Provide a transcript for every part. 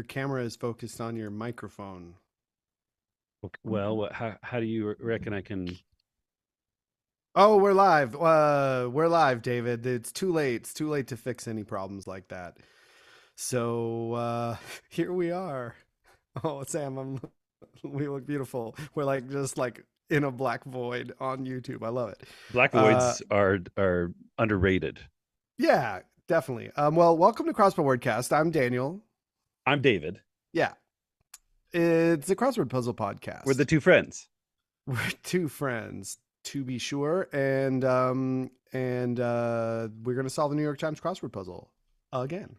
your camera is focused on your microphone. Well, how do you reckon I can? Oh, we're live. We're live, David. It's too late. It's too late to fix any problems like that. So here we are. Oh, Sam, we look beautiful. We're like just like in a black void on YouTube. I love it. Black Uh, voids are underrated. yeah, definitely. Well, welcome to Crosspod Wordcast. I'm Daniel. I'm David. Yeah, it's a crossword puzzle We're the podcast. two friends. We're two friends, to be sure, and we're gonna solve the New York Times crossword puzzle again.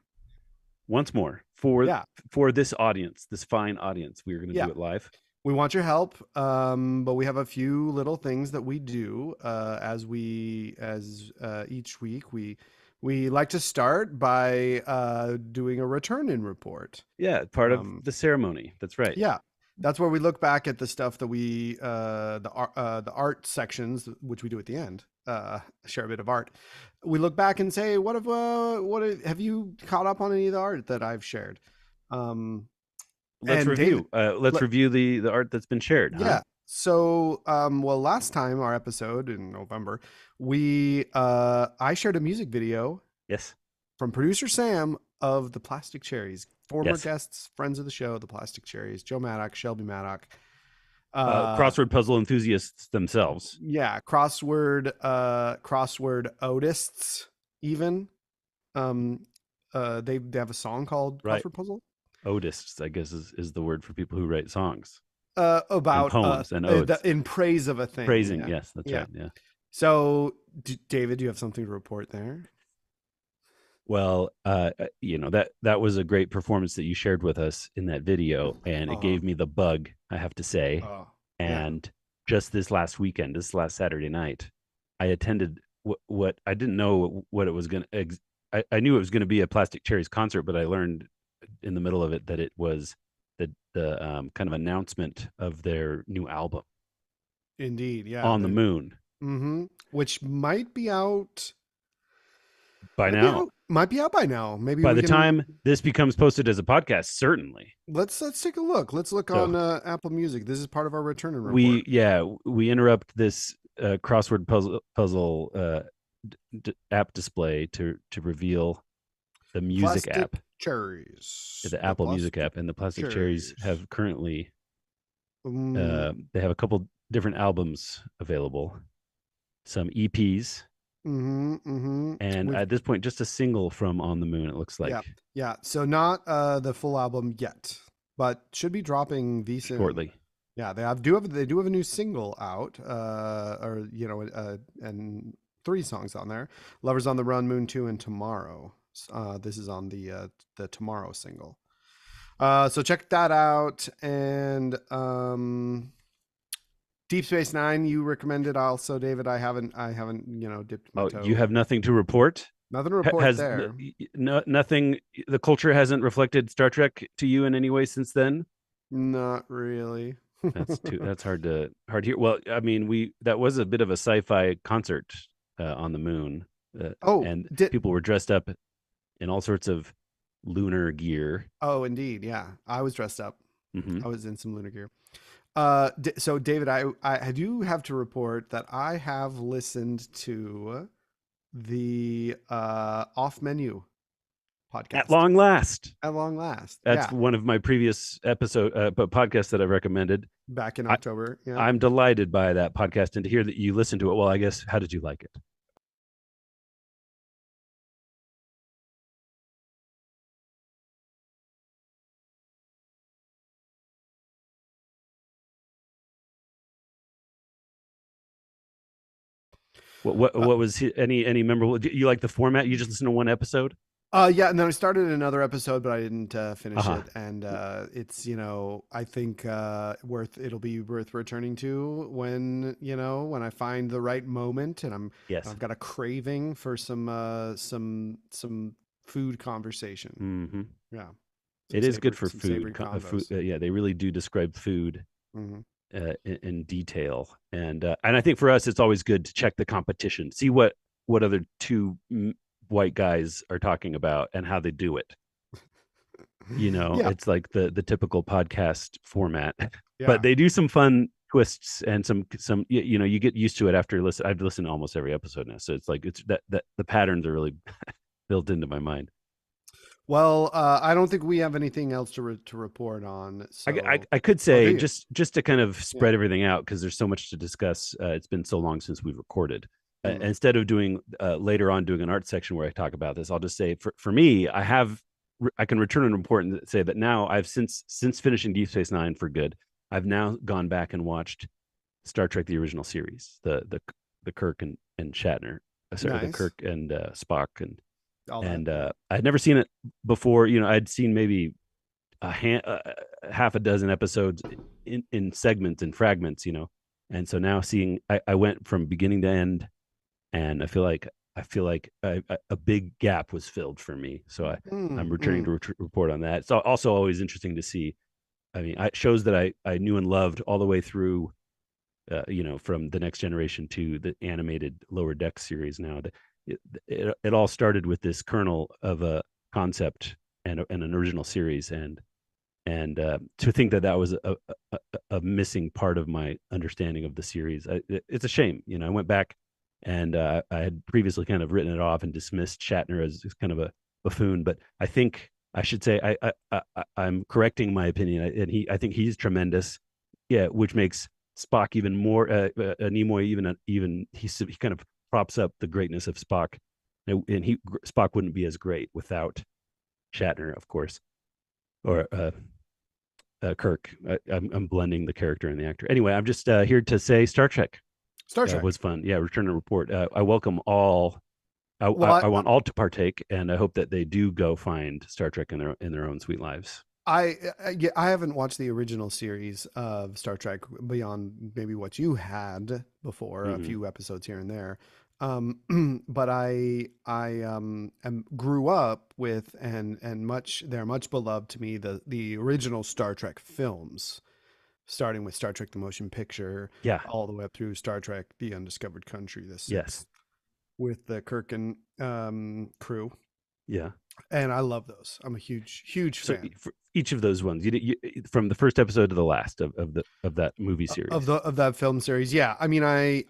Once more for Yeah, for this audience, this fine audience, we are going to yeah. do it live. We want your help, but we have a few little things that we do as each week we like to start by doing a return in report. Yeah, part of Um, the ceremony. That's right. Yeah, that's where we look back at the stuff that we the art sections, which we do at the end. Share a bit of art. We look back and say, have you caught up on any of the art that I've shared? Um, Let's and David, review. Let's let, review the art that's been shared, huh? yeah. So, well, last time our episode in November, we I shared a music video Yes. from producer Sam of the Plastic Cherries, former Yes. guests, friends of the show, the Plastic Cherries, Joe Maddox, Shelby Maddox. Crossword puzzle enthusiasts themselves. Yeah, crossword odists even. They have a song called Right. Crossword Puzzle. Odists, I guess, is the word for people who write songs and About poems and odes. in praise of a thing. Praising. Yeah, Yes, that's yeah. right. Yeah. So, David, do you have something to report there? Well, that was a great performance that you shared with us in that video, and it Uh-huh. gave me the bug, I have to say. Oh, yeah. And just this last weekend, this last Saturday night, I attended what I didn't know what it was going to. I knew it was going to be a Plastic Cherries concert, but I learned in the middle of it that it was the kind of announcement of their new album, Indeed, yeah. On the Moon. Which might be out. By now, Might be out by now. Maybe by we the can time this becomes posted as a podcast, certainly. let's take a look. Let's look So on Apple Music. This is part of our return and report. we interrupt this crossword puzzle app display to reveal the music Plastic app, cherries. the The Apple Music plastic app, and the Plastic Cherries cherries. have currently Mm, they have a couple different albums available, some EPs, and We've at this point, just a single from On the Moon. It looks yeah, like yeah. So not the full album yet, but should be dropping V soon. shortly. Yeah, they do have a new single out, and three songs on there: "Lovers on the Run," "Moon 2," and "Tomorrow." This is on the "Tomorrow" single. So check that out. And Deep Space Nine, you recommended also, David. I haven't dipped my Oh, toe you have in. nothing to report? Nothing to report Has there. nothing? The culture hasn't reflected Star Trek to you in any way since then. Not really. That's hard to hear. Well, I mean, that was a bit of a sci-fi concert on the moon, Oh, and people were dressed up in all sorts of lunar gear. oh, indeed. Yeah, I was dressed up. Hmm. I was in some lunar gear. So David, I do have to report that I have listened to the Off Menu At podcast long last, at long last. that's Yeah, one of my previous podcasts that I've recommended. back in I, October. Yeah. I'm delighted by that podcast, and to hear that you listened to it. Well, I guess, how did you like it? What was any memorable? You like the format? You just listen to one episode? Yeah, and then I started another episode, but I didn't finish Uh-huh. it. And it's I think it'll be worth returning to when I find the right moment, and Yes. I've got a craving for some food conversation. Hmm. Yeah, It is good for some savory food. combos. Yeah, they really do describe food Hmm. in detail, and I think for us, it's always good to check the competition, see what other two white guys are talking about and how they do it. Yeah, it's like the typical podcast format, but yeah. they do some fun twists and some you get used to it after listen. I've listened to almost every episode now, so it's like it's that the patterns are really built into my mind. Well, I don't think we have anything else to report on. So, I could oh, do say you? just to kind of Yeah. spread everything out because there's so much to discuss. It's been so long since we've recorded. Mm, Instead of doing later on doing an art section where I talk about this, I'll just say for me, I can return and report and say that now I've since finishing Deep Space Nine for good. I've now gone back and watched Star Trek the original series, the Kirk and Shatner, sorry, the nice. Kirk and Spock All that. and Yeah. I'd never seen it before. I'd seen maybe half a dozen episodes in segments and fragments, and so now seeing I went from beginning to end, and I feel like a big gap was filled for me. So I'm Mm, returning mm. to report on that. It's also always interesting to see. I mean, shows that I knew and loved all the way through. From the Next Generation to the animated Lower Deck series. Now, it all started with this kernel of a concept and an original series, and to think that was a missing part of my understanding of the series, it's a shame. I went back and I had previously kind of written it off and dismissed Shatner as kind of a buffoon, but I think I should say I'm correcting my opinion, and I think he's tremendous. Yeah, which makes Spock even more Nimoy even he kind of props up the greatness of Spock, and he Spock wouldn't be as great without Shatner, of course, or Kirk. I'm blending the character and the actor. Anyway, I'm just here to say Star Trek Star Trek. was fun. Yeah, return and report. I welcome all. Well, I want all to partake, and I hope that they do go find Star Trek in their own sweet lives. yeah, I haven't watched the original series of Star Trek beyond maybe what you had before, a Mm-hmm. few episodes here and there. But I grew up with and much they're much beloved to me the original Star Trek films, starting with Star Trek the Motion Picture, Yeah. all the way up through Star Trek The Undiscovered Country, the Yes. sixth, with the Kirk and crew. Yeah. And I love those. I'm a huge So fan for each of those ones, from the first episode to the last of that movie series. of that film series. Yeah, I mean, I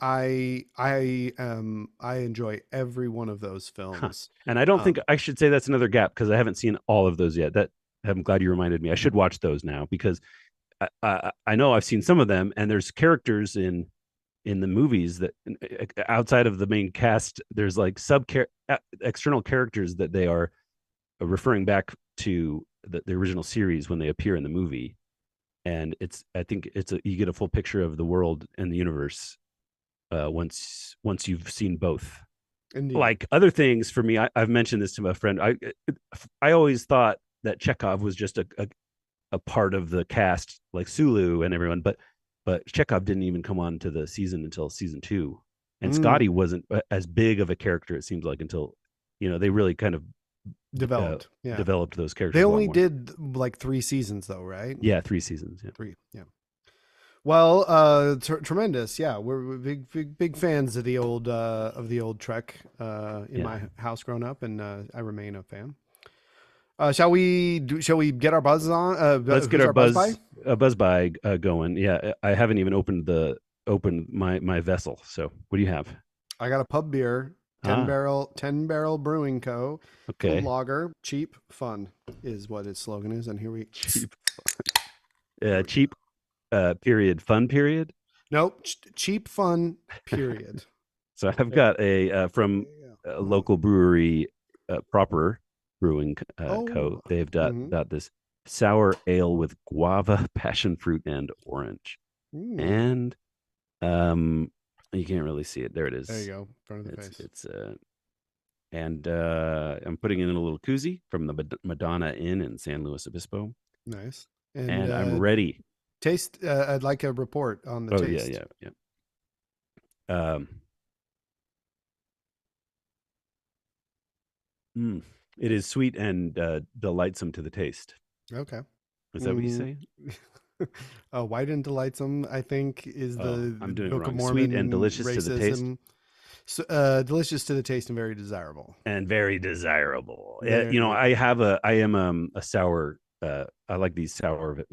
enjoy every one of those Huh. films. And I don't think Um, I should say that's another gap because I haven't seen all of those yet. That I'm glad you reminded me. I should watch those now because I know I've seen some of them, and there's characters in the movies that outside of the main cast, there's like external characters that they are referring back to the original series when they appear in the movie, and I think you get a full picture of the world and the universe once you've seen both. Indeed. Like other things for me, I've mentioned this to my friend. I always thought that Chekhov was just a part of the cast, like Sulu and everyone, but Chekhov didn't even come on to the season until season two, and Mm, Scotty wasn't as big of a character. It seems like until they really kind of uh, developed. Yeah. developed those They characters a lot only more. did like 3 seasons though, right? Yeah, 3 seasons. Yeah, Three. Yeah. Well, tremendous. Yeah, we're big fans of the old Trek in yeah. my house growing up, and I remain a fan. Shall we get our buzz on? Let's get Who's our our buzz by? buzz by going. Yeah, I haven't even opened my vessel. So what do you have? I got a pub beer, Ah, 10 barrel brewing co. It's a okay. lager, cheap, fun is what its slogan is. And Cheap, here we go. cheap. Period. Fun period. Nope, cheap fun. Period. So I've There, got a from there you a go. local brewery, Proper Brewing Co. Oh, They've mm-hmm. got this sour ale with guava, passion fruit, and orange. Mm. And um, you can't really see it. There it There you is. go, front of the face. It's and I'm putting it in a little koozie from the Madonna Inn in San Luis Obispo, Nice. And and I'm ready. taste. I'd like a report on the Oh yeah, taste. yeah, yeah. Um, mm, it is sweet and delightsome to the taste. Okay. Is that what you Mm. say? White and delightsome, I think, is Oh, the I'm doing it Book of wrong. Sweet and Mormon delicious to the taste. racism. Delicious to the taste and very desirable. and very desirable. There you go. I am a sour. I like these sour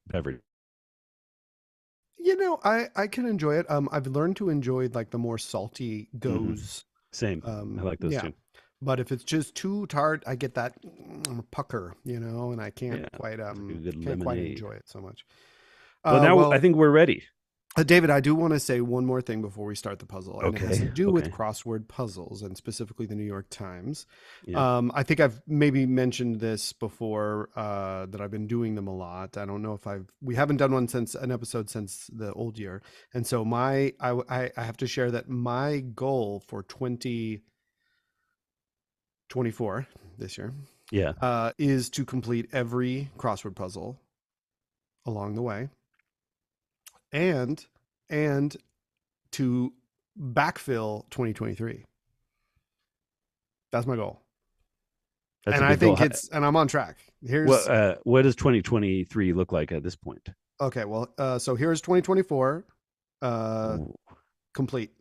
beverage. I can enjoy it. I've learned to enjoy like the more salty Mm-hmm. goes. Same. I like those Yeah. too. But if it's just too tart, I get that pucker, and I Yeah, it's like a good can't quite lemonade. enjoy it so much. Well, now I Well, think we're ready. David, I do want to say one more thing before we start the puzzle, and it has to Okay. do with Okay. crossword puzzles and specifically the New York Times. Yeah. I think I've maybe mentioned this before, that I've been doing them a lot. I don't know if we haven't done one since an episode since the old year. And so I have to share that my goal for 2024 this year, Yeah. is to complete every crossword puzzle along the way, and and to backfill 2023. That's my goal. That's And a I big goal. think and I'm on track. Here's What does 2023 look like at this point? Okay. Well, so here's 2024, uh, Ooh. complete.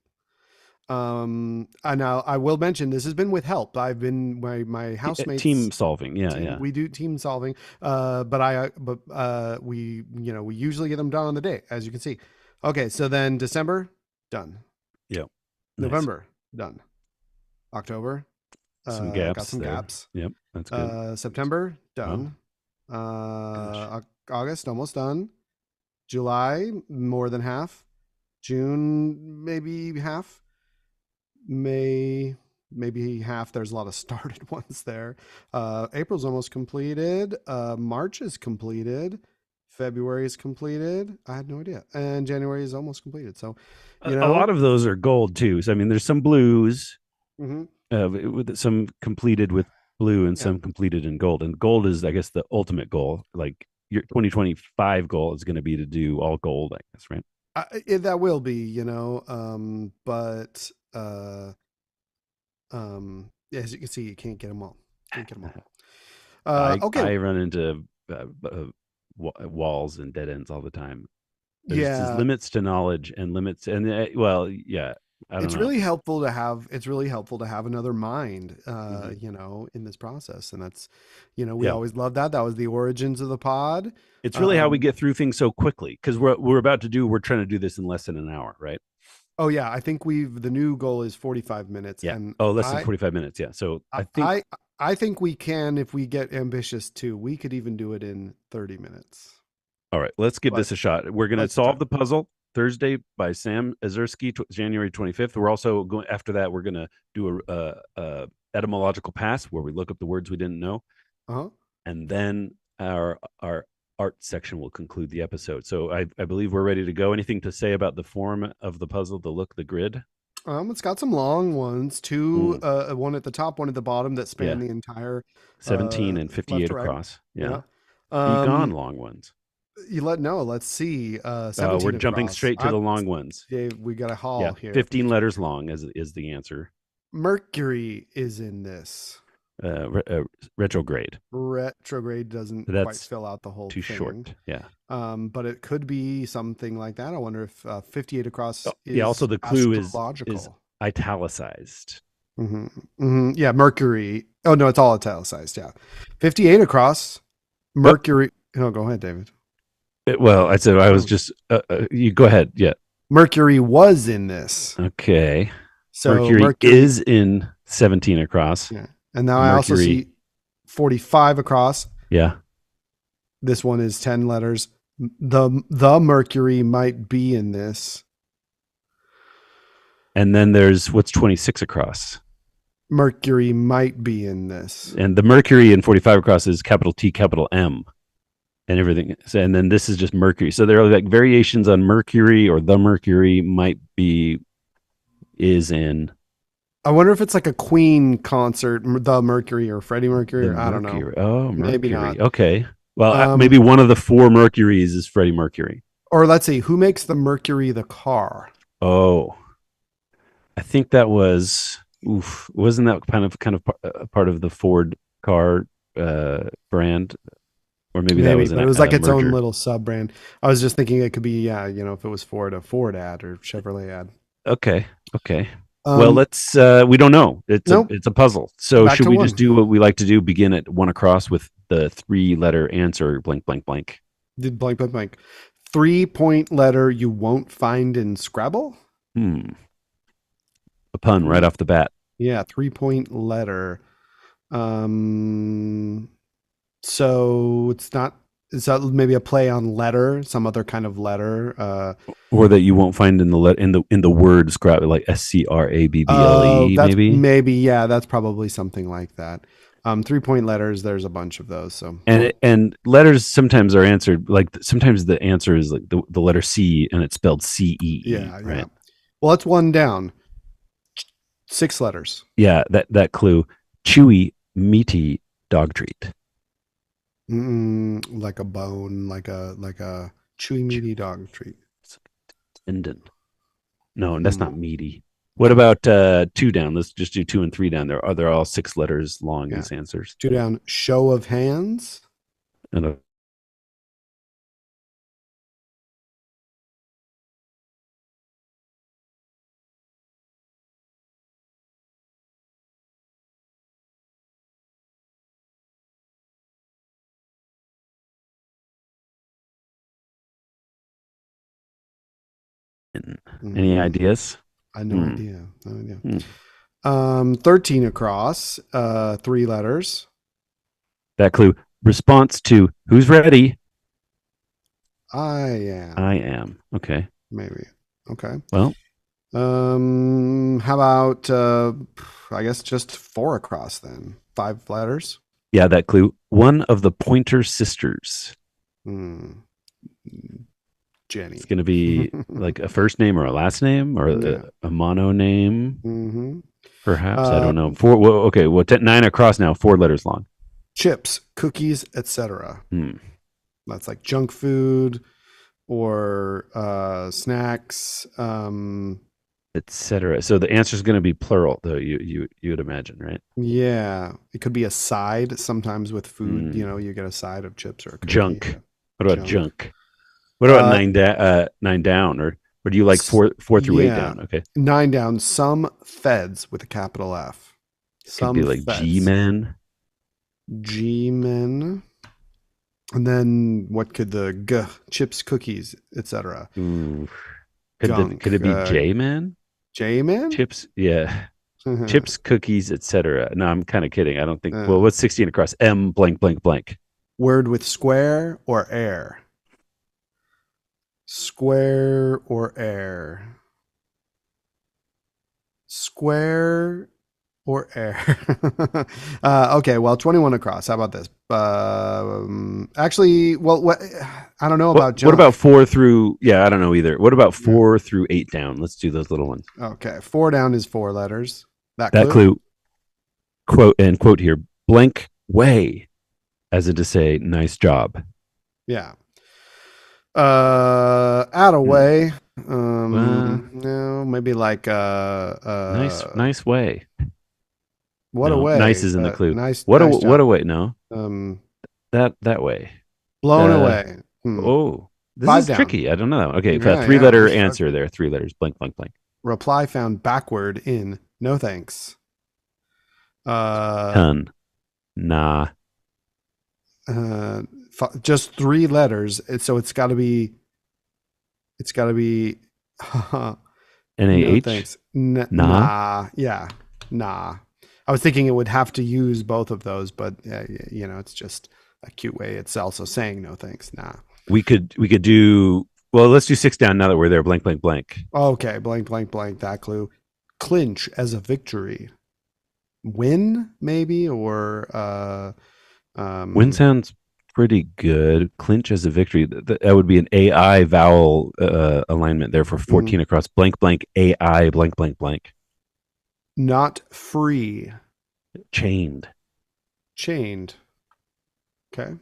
And now I will mention this has been with help. I've been my Team housemates solving. Yeah. team. Yeah. We do team solving. But we usually get them done on the day, as you can see. Okay. So then December, done. Yep. Nice. November, done. October, Some got gaps some there. gaps. Yep. That's good. September, Wow. done. Gosh. August, almost done. July, more than half. June, maybe half. May, maybe half. There's a lot of started ones there. April's almost completed. March is completed. February is completed. I had no idea. And January is almost completed. So, you A know, lot of those are gold too. So I mean, there's some blues, hmm with some completed with blue and yeah, some completed in gold. And gold is, I guess, the ultimate goal. Like your 2025 goal is going to be to do all gold, I guess, right? that will be, but as you can see, you can't get them all. Can't get them all. Okay. I run into walls and dead ends all the time. There's just Yeah, limits to knowledge and limits, and well, yeah, I don't know. it's really helpful to have another mind, Hmm. in this process. And that's, we Yeah, always loved that. That was the origins of the pod. it's really how we Um, get through things so quickly because we're trying to do this in less than an hour, right? oh yeah, I think the new goal is 45 minutes. Yeah. And Oh, less than 45 minutes. Yeah. So I, I think, I, I think we can, if we get ambitious too, we could even do it in 30 minutes, all right, let's give but this a shot. We're going to let's try. solve the puzzle Thursday by Sam Azursky, January 25th. We're also going after that. We're going to do a etymological pass where we look up the words we didn't know, Uh-huh. and then our art section will conclude the episode. So I believe we're ready to go. Anything to say about the form of the puzzle, the look, the grid? It's got some long ones, two, Mm, one at the top, one at the bottom that span yeah, the entire, 17 and left 58 to right. across. Yeah. Yeah, be gone Um, long ones. let's see. We're 17 jumping across. straight to the long ones. Dave, we got a Yeah, haul here. 15 letters long as is the answer. Mercury is in this. Retrograde. Retrograde doesn't quite That's fill out the whole too thing. short. Yeah. But it could be something like that. I wonder if 58 Oh, across yeah. Also, is the clue is astrological. italicized. Yeah, Mercury. Oh no, it's all italicized. Yeah, 58 across. Oh, Mercury. No, go ahead, David. well, I said I was Oh, just. You go ahead. Yeah. Mercury was in this. Okay. So Mercury Mercury. is in 17 across. Yeah, and now I also Mercury. see 45 across. Yeah. This one is 10 letters. The Mercury might be in this. And then there's what's 26 across. Mercury might be in this. And the Mercury in 45 across is capital T, capital M, and everything. So, and then this is just Mercury. So there are like variations on Mercury, or the Mercury might be is in I wonder if it's like a Queen concert, the Mercury or Freddie the Mercury. I don't know. Mercury. Oh, Maybe not. Mercury. Okay. Well, Um, maybe one of the four Mercuries is Freddie Mercury. or let's see, who makes the Mercury the car? Oh, I think that was. Oof, wasn't that kind of part of the Ford car brand, or maybe that Maybe, was but it was like a its own merger? little sub brand. I was just thinking it could be, yeah, if it was Ford, a Ford ad or Chevrolet ad. Okay, okay. Well, Um, let's. We don't know. nope. It's a puzzle. So Back should to we just one. do what we like to do? Begin at one across with the three-letter answer. Blank, blank, blank. Did blank blank blank. 3 point letter you won't find in Scrabble. Hmm. A pun right Three. off the bat. Yeah, 3 point letter. Um, so it's not. Is that maybe a play on letter? Some other kind of letter? Or that you won't find in the word Scrabble, like Oh, Scrabble, that's maybe. maybe, yeah, that's probably something like that. 3 point letters. There's a bunch of those. So And letters sometimes are answered like sometimes the answer is like the letter C and it's spelled CEE, yeah, yeah. right? Well, that's one down. 6 letters. Yeah, that clue. Chewy, meaty dog treat. Like a bone, like a chewy meaty dog treat. Tendon. No, that's Hmm. not meaty. What about two down? Let's just do two and three down. They're all 6 letters long, Yeah. these answers. 2 down. Show of hands. And any Mm, ideas? I had no Hmm. idea. No idea. Hmm. 13 across. 3 letters. That clue. Response to who's ready? I I am. am. Okay. Maybe. Okay. Well, How about I guess just 4 across then. 5 letters. yeah, that clue. One of the Pointer Sisters. Hmm. It's Jenny. going to be like a first name or a last name or Yeah. a mono name, Mm-hmm. perhaps. I Uh, don't know. Four. Well, okay. Well, 9 across now. 4 letters long. chips, cookies, etc. Hmm. That's like junk food or snacks. Etc. So the answer is going to be plural, though. You would imagine, right? Yeah, it could be a side. Sometimes with food, Hmm. you get a side of chips or a cookie. Junk. What about Junk. junk? What about Uh, nine down, or do you like four through eight yeah, down? Okay, 9 down. Some feds with a capital F. it could be Some like G feds. men. G-men. And then what could the G? Chips, cookies, etc. Ooh. Could Gunk. it be J man? J-man. Chips, yeah. Chips, cookies, etc. No, I'm kind of kidding. I don't think. Well, Uh, what's 16 across? M blank blank blank. word with square or air. Square or air. Square or air. Okay, well, 21 across. How about this? Actually, well, I don't know about What about junk. 4 through? Yeah, I don't know either. What about Yeah. 4 through 8 down? Let's do those little ones. Okay, 4 down is 4 letters. That That clue? clue, quote here, blank way, as in to say, nice job. Yeah. Out of Hmm. way. Well, No, maybe like nice way. what a No, nice way. is in the clue. Nice What a job. way. No, Um, that way. blown Uh, away. oh, this Five is down. tricky. I don't know. Okay, Yeah, three yeah. letter answer there. 3 letters. Blank, blank, blank. Reply found backward in no thanks. Uh, Ton. Nah. uh, just 3 letters. So it's got to be. It's got to be. No NaH. thanks. Nah. Nah. Yeah. Nah. I was thinking it would have to use both of those, but it's just a cute way. It's also saying no thanks. Nah. We could do. Well, let's do 6 down now that we're there. Blank, blank, blank. Okay. Blank. Blank. Blank. That clue. Clinch as a victory. Win maybe or Win um sounds pretty good. Clinch as a victory. That would be an AI vowel alignment there for mhm. 14 across. Blank, blank, AI, blank, blank, blank. Not free. Chained. Chained. Okay.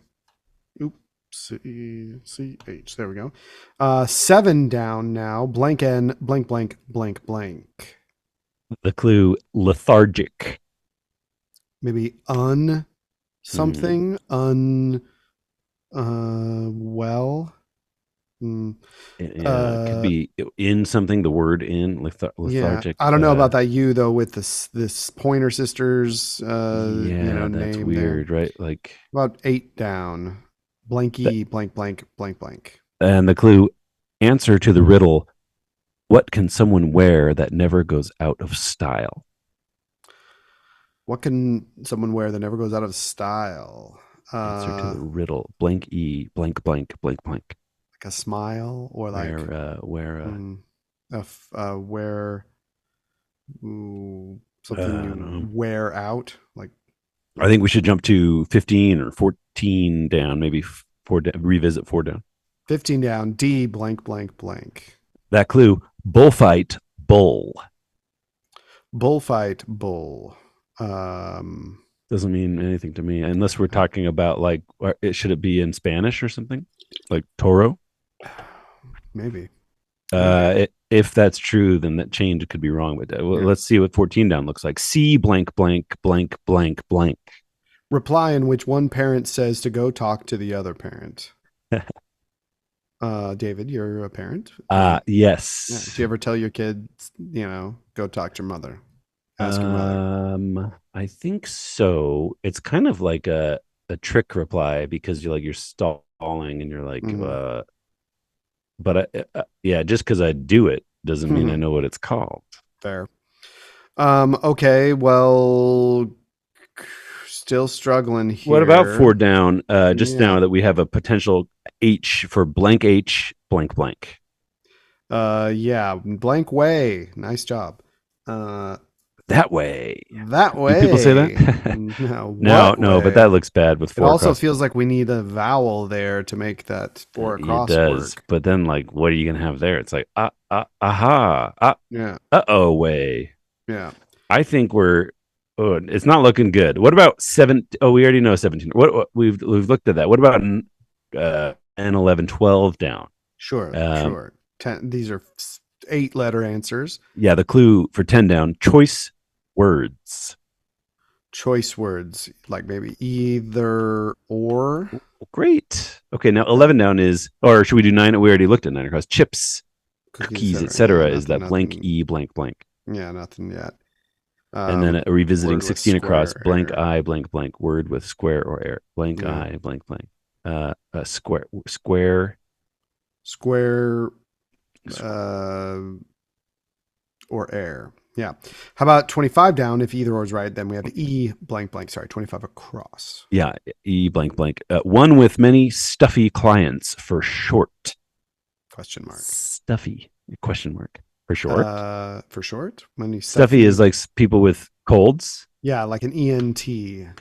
Oops. C-H. There we go. 7 down now. Blank N, blank, blank, blank, blank. The clue, lethargic. Maybe Hmm. something, well. Mm, Yeah, it could uh, be in something. The word in yeah, lethargic. I don't know about that you though with this Pointer Sisters, Yeah, that's name there. weird, right? Like, About 8 down. th- Blanky blank blank blank blank. and the clue answer to the riddle: what can someone wear that never goes out of style? What can someone wear that never goes out of style? Answer to Uh, the riddle: blank blank blank blank blank. like a smile or like mm, wear something I don't you know. wear out like I think we should jump to 15 or 14 down, maybe revisit 4 down. 15 down. D blank blank blank. That clue: bullfight, bull. Bullfight bull. Um, Doesn't mean anything to me unless we're talking about like, should it be in Spanish or something like toro? maybe maybe. If that's true, then that change could be wrong. But Yeah. let's see what 14 down looks like. C blank blank blank blank blank. Reply in which one parent says to go talk to the other parent. David, you're a parent. Yeah. Do Yes. you ever tell your kids, go talk to your mother, ask your mother? I think so. It's kind of like a trick reply because you're stalling and you're like, Mm, but yeah, just because I do it doesn't mean I hmm know what it's called. fair. Okay. Well, still struggling What about four here. down? Just Yeah. now that we have a potential H for blank H blank blank. Yeah. Blank way. Nice job. Uh, That way. that Do people say that? way. No, No, what no, but way? that looks bad with It four also across. feels like we need a vowel there to make that four It across does, work. but then like, what are you gonna have there? It's like aha, Yeah. oh way. Yeah. I think we're. Oh, it's not looking good. What about seven? Oh, we already know 17. What we've looked at that. What about 10, 11, 12 down? Sure. Um, Sure. These are 8-letter answers. yeah, the clue for 10 down: choice words. Choice words like maybe either or. Great. Okay, now That 11 down is, or should we do 9? We already looked at 9 across. Chips, cookies, cookies, etc. Yeah. etc. Is Nothing. that blank Nothing. e blank blank? Yeah. Nothing yet. And then revisiting Word with 16 across: square blank air. I blank blank, word with square or air. Blank Yeah. I blank blank. Square. Square. Uh, or air. Yeah. How about 25 down? If either or is right, then we have E blank blank. Sorry, 25 across. Yeah, e blank blank. One with many stuffy clients for short. Question mark. Stuffy question mark for short. For short, many Stuffy stuffy. is like people with colds. Yeah, like an ENT, ear,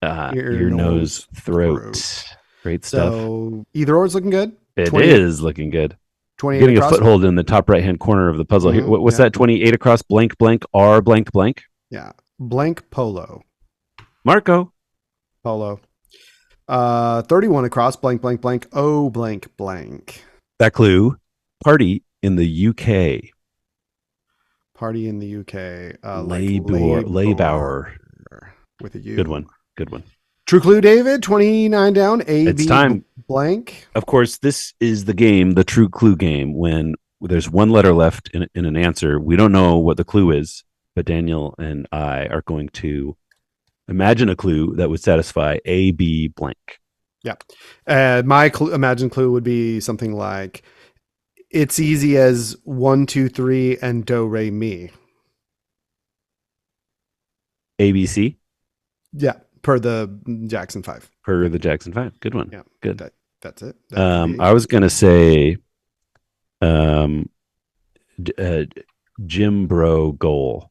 Ear, nose, nose, throat. throat. Great stuff. So either or is looking good. It 28, is looking good. 28 Getting a across. foothold in the top right hand corner of the puzzle here. What's Yeah. that? 28 across blank blank R blank blank. Yeah. Blank polo. Marco. Polo. 31 across blank blank blank O blank blank. That clue: party in the UK. Party in the UK. Like Labour. labor with a Good U. one. Good one. True clue, David. 29 down. A It's B time. blank. Of course, this is the game, the true clue game, when there's one letter left in an answer. We don't know what the clue is, but Daniel and I are going to imagine a clue that would satisfy A, B, blank. Yeah. My imagined clue would be something like it's easy as 1, 2, 3, and do, re, mi. A, B, C Yeah. Per the Jackson 5. for the Jackson 5. Good one. Yeah. Good. That's it. That could be I was going to say um, Jim Bro goal.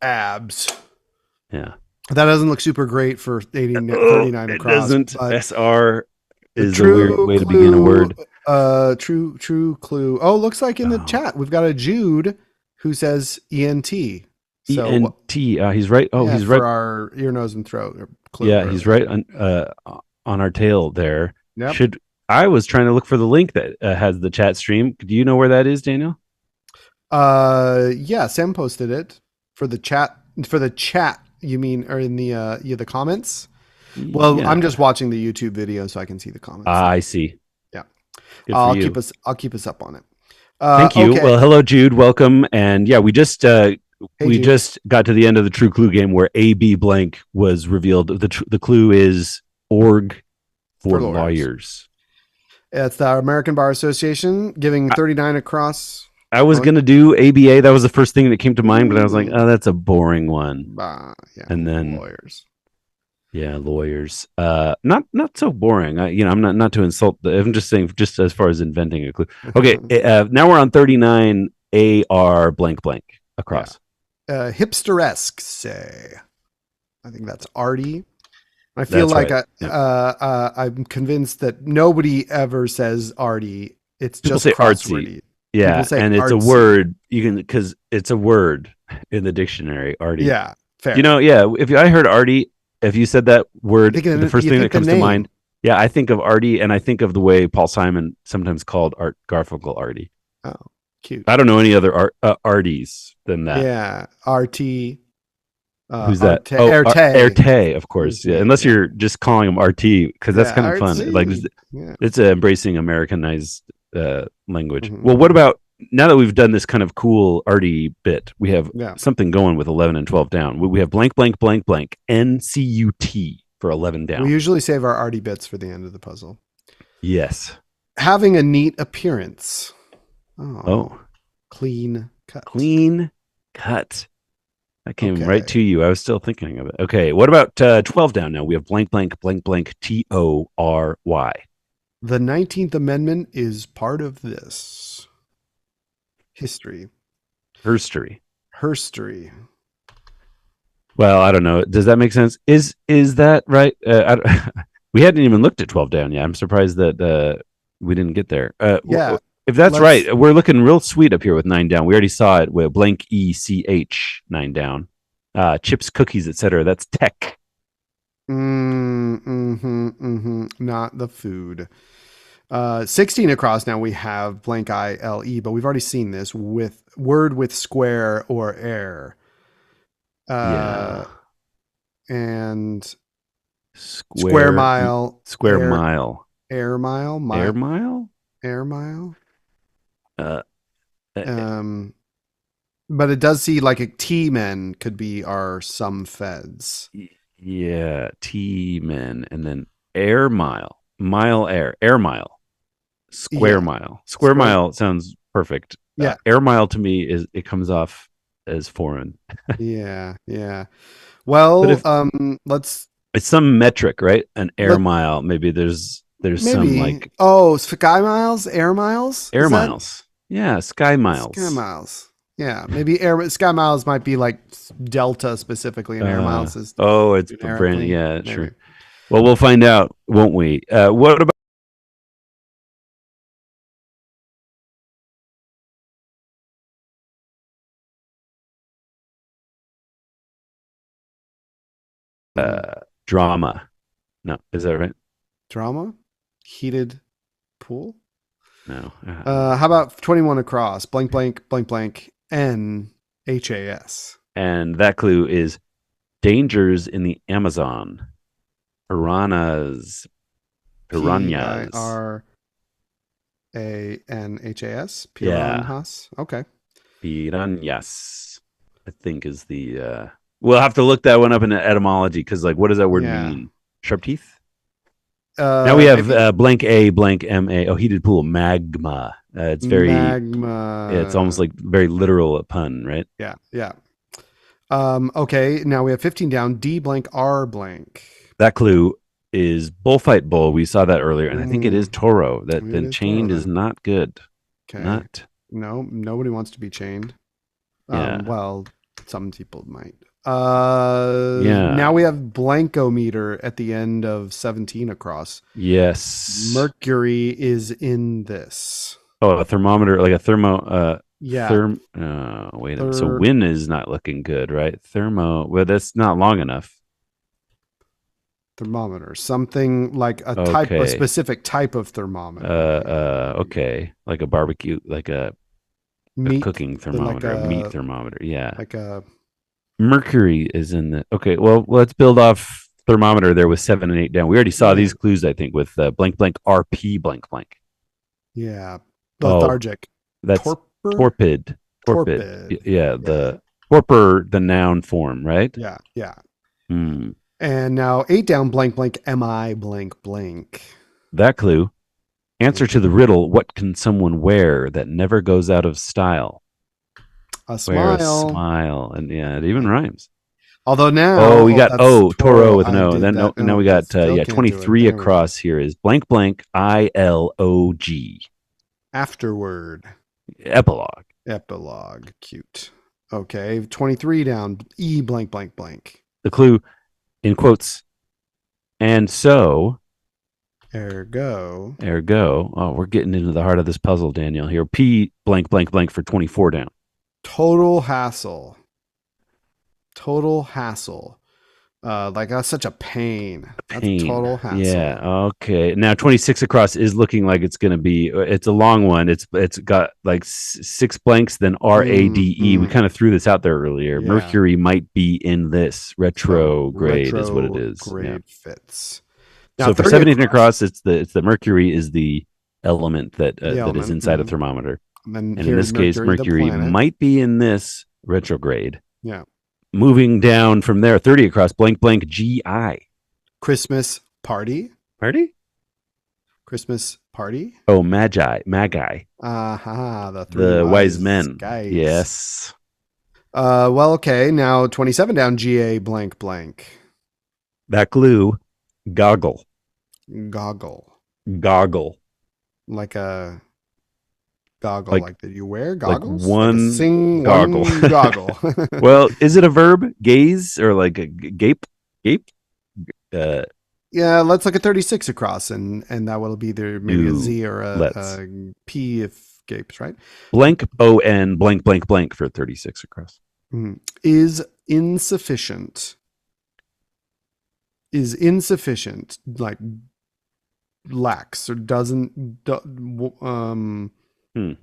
abs. Yeah. That doesn't look super great for 39 It across. doesn't. But SR the is a weird way to begin a word. True clue. Oh, looks like in the Oh. chat we've got a Jude who says ENT. So ENT. He's right. Oh, yeah, he's right. for our ear, nose, and throat clue. Yeah, Earlier. he's right on our tail there. Yep. I was trying to look for the link that has the chat stream. Do you know where that is, Daniel? Yeah, Sam posted it for the chat. For the chat, you mean, or in the comments? Well, Yeah. I'm just watching the YouTube video, so I can see the comments. I see. Yeah. Good for you. I'll keep us up on it. Thank you. Okay. Well, hello, Jude. Welcome. And yeah, Hey, we Jude. just got to the end of the true clue game where A B blank was revealed. The clue is org For for lawyers. lawyers. It's the American Bar Association giving I, 39 across. I was Going. gonna do ABA. That was the first thing that came to mind, but I was like, oh, Ooh. that's a boring one. Yeah, And then lawyers. yeah, lawyers. Not so boring. I'm not to insult. I'm just saying, just as far as inventing a clue. Okay, now we're on 39 AR blank blank Yeah. across. Hipsteresque, say. I think that's arty. I feel That's like right. Yep. I'm convinced that nobody ever says arty. It's People just say artsy. crosswordy. People Yeah, say and it's a artsy. word you can because it's a word in the dictionary. Arty. Yeah, fair. Yeah. If I heard arty, if you said that word, the first You thing that think the comes to name. mind, yeah, I think of arty, and I think of the way Paul Simon sometimes called Art Garfunkel arty. Oh, cute. I don't know any other arties than that. Yeah, RT, Who's that? Arte, Oh, Arte, Arte, of course. Yeah, Arte. unless Yeah, you're just calling him RT, because that's yeah, kind of fun. Like RT. Yeah. it's embracing Americanized language. Well, what Mm-hmm. about now that we've done this kind of cool arty bit? We have Yeah. something going with 11 and 12 down. We have blank blank blank blank NCUT for 11 We down. usually save our arty bits for the end of the puzzle. Yes. Having a neat appearance. Oh, Clean cut. clean cut. That came right Okay. to you. I was still thinking of it. Okay, what about 12 down now? We have blank blank blank blank TORY. The 19th Amendment is part of this. History. Herstory. Herstory. Well, I don't know. Does that make sense? Is that right? We hadn't even looked at 12 down yet. I'm surprised that we didn't get there. Yeah. If that's Let's. right, we're looking real sweet up here with 9 down. We already saw it with blank ECH 9 down. Chips, cookies, etc. That's tech. Not the food. 16 across now we have blank ILE, but we've already seen this with word with square or air. Yeah. And square Square mile, square mile. air mile, Air mile? air mile. Uh, Um, but it does see like a T-men could be our some feds. yeah, T men and then air mile. Mile air mile. Square Yeah. mile. Square mile sounds perfect. Yeah. Air mile to me is it comes off as foreign. Yeah. Yeah. But Well, if let's it's some metric, right? An air let mile, maybe there's some maybe. like Oh, sky miles, air miles. air Is that miles. Yeah, sky sky miles. miles? Yeah, maybe air sky miles might be like delta specifically, and air miles is It's brand. generically. Yeah, Maybe. sure. Well, we'll find out, won't we? What about Mhm. drama? No, is that right? Drama, heated pool. No. How about 21 across? Blank, blank, blank, blank. NHAS. And that clue is dangers in the Amazon. Piranhas. Piranhas. PIRANHAS. Yeah. Piranhas. Okay. Piranhas. I think is the. We'll have to look that one up in the etymology because, like, what does that word Yeah. mean? Sharp teeth. Now we have Maybe blank A, blank MA. Oh, heated pool, magma. It's very. It's almost magma. like very literal a pun, right? Yeah. Yeah. Okay. Now we have 15 down. D blank R blank. That clue is bullfight bull. We saw that earlier, and I think it is Toro. That It the is Toro chained is then. not good. Okay. Not. No, nobody wants to be chained. Yeah. Well, some people might. Yeah. Now we have blankometer at the end of 17 across. Yes. Mercury is in this. Oh, a thermometer, like a thermo. Yeah. Wait a minute. So wind is not looking good, right? Thermo. Well, that's not long enough. Thermometer. Something like a Okay. specific type of thermometer. Okay. Like a barbecue, like a Meat, cooking thermometer, like a meat thermometer. Yeah. like a Mercury is in the. Okay. Well, let's build off thermometer there with 7 and 8 down. We already saw these clues, I think, with blank blank RP blank blank. Yeah. Oh, Lethargic. that's Torpor? torpid. Torpid. Torpid. Yeah, Yeah. the torpor, the noun form, right? Yeah. Yeah. Hmm. And now 8 down, blank, blank, am I blank, blank. That clue. Answer to Okay. the riddle, what can someone wear that never goes out of style? A Wear a smile. smile. And yeah, it even Yeah. rhymes. Although Oh, now, we oh, got that's Toro Toro. with an I O. And did then that. no, now No, we but got still yeah, can't do it. 23 There we go. across here is blank blank ILOG. Afterword. Epilogue. Epilogue. Cute. Okay. 23 down, E blank, blank, blank. The clue in quotes. And so, Ergo. ergo, oh, we're getting into the heart of this puzzle, Daniel. Here, P blank blank blank for 24 down. Total hassle. Total hassle. Like that's such a pain. That's a Pain. total Yeah. hassle. Okay. Now 26 across is looking like it's going to be. It's a long one. It's got like six blanks. Then RADE. We Hmm. kind of threw this out there earlier. Yeah. Mercury might be in this So retrograde is what it is. Yeah. retrograde fits. Now So for 30 17 across, across, it's the mercury is the element the that is element. inside a thermometer, And then and in here's this case, Mercury, the Mercury planet. might be in this retrograde. Yeah. Moving down from there, 30 across, blank blank GI. Christmas party. Party? Christmas party. Oh, magi, Aha, the three the wise wise men. guys. Yes. Well, okay. Now 27 down, GA blank blank. That glue, goggle, Goggle. goggle, Like a goggle, like like that you wear like goggles? Like a one sing goggle. one goggle. Well, is it a verb? Gaze or like a gape? Gape? Uh, Yeah, let's look at 36 across, and that will be either maybe a do Z or let's a P if gapes, right? blank on blank blank blank for 36 across. Is insufficient. Is insufficient, like lacks or doesn't. Hmm.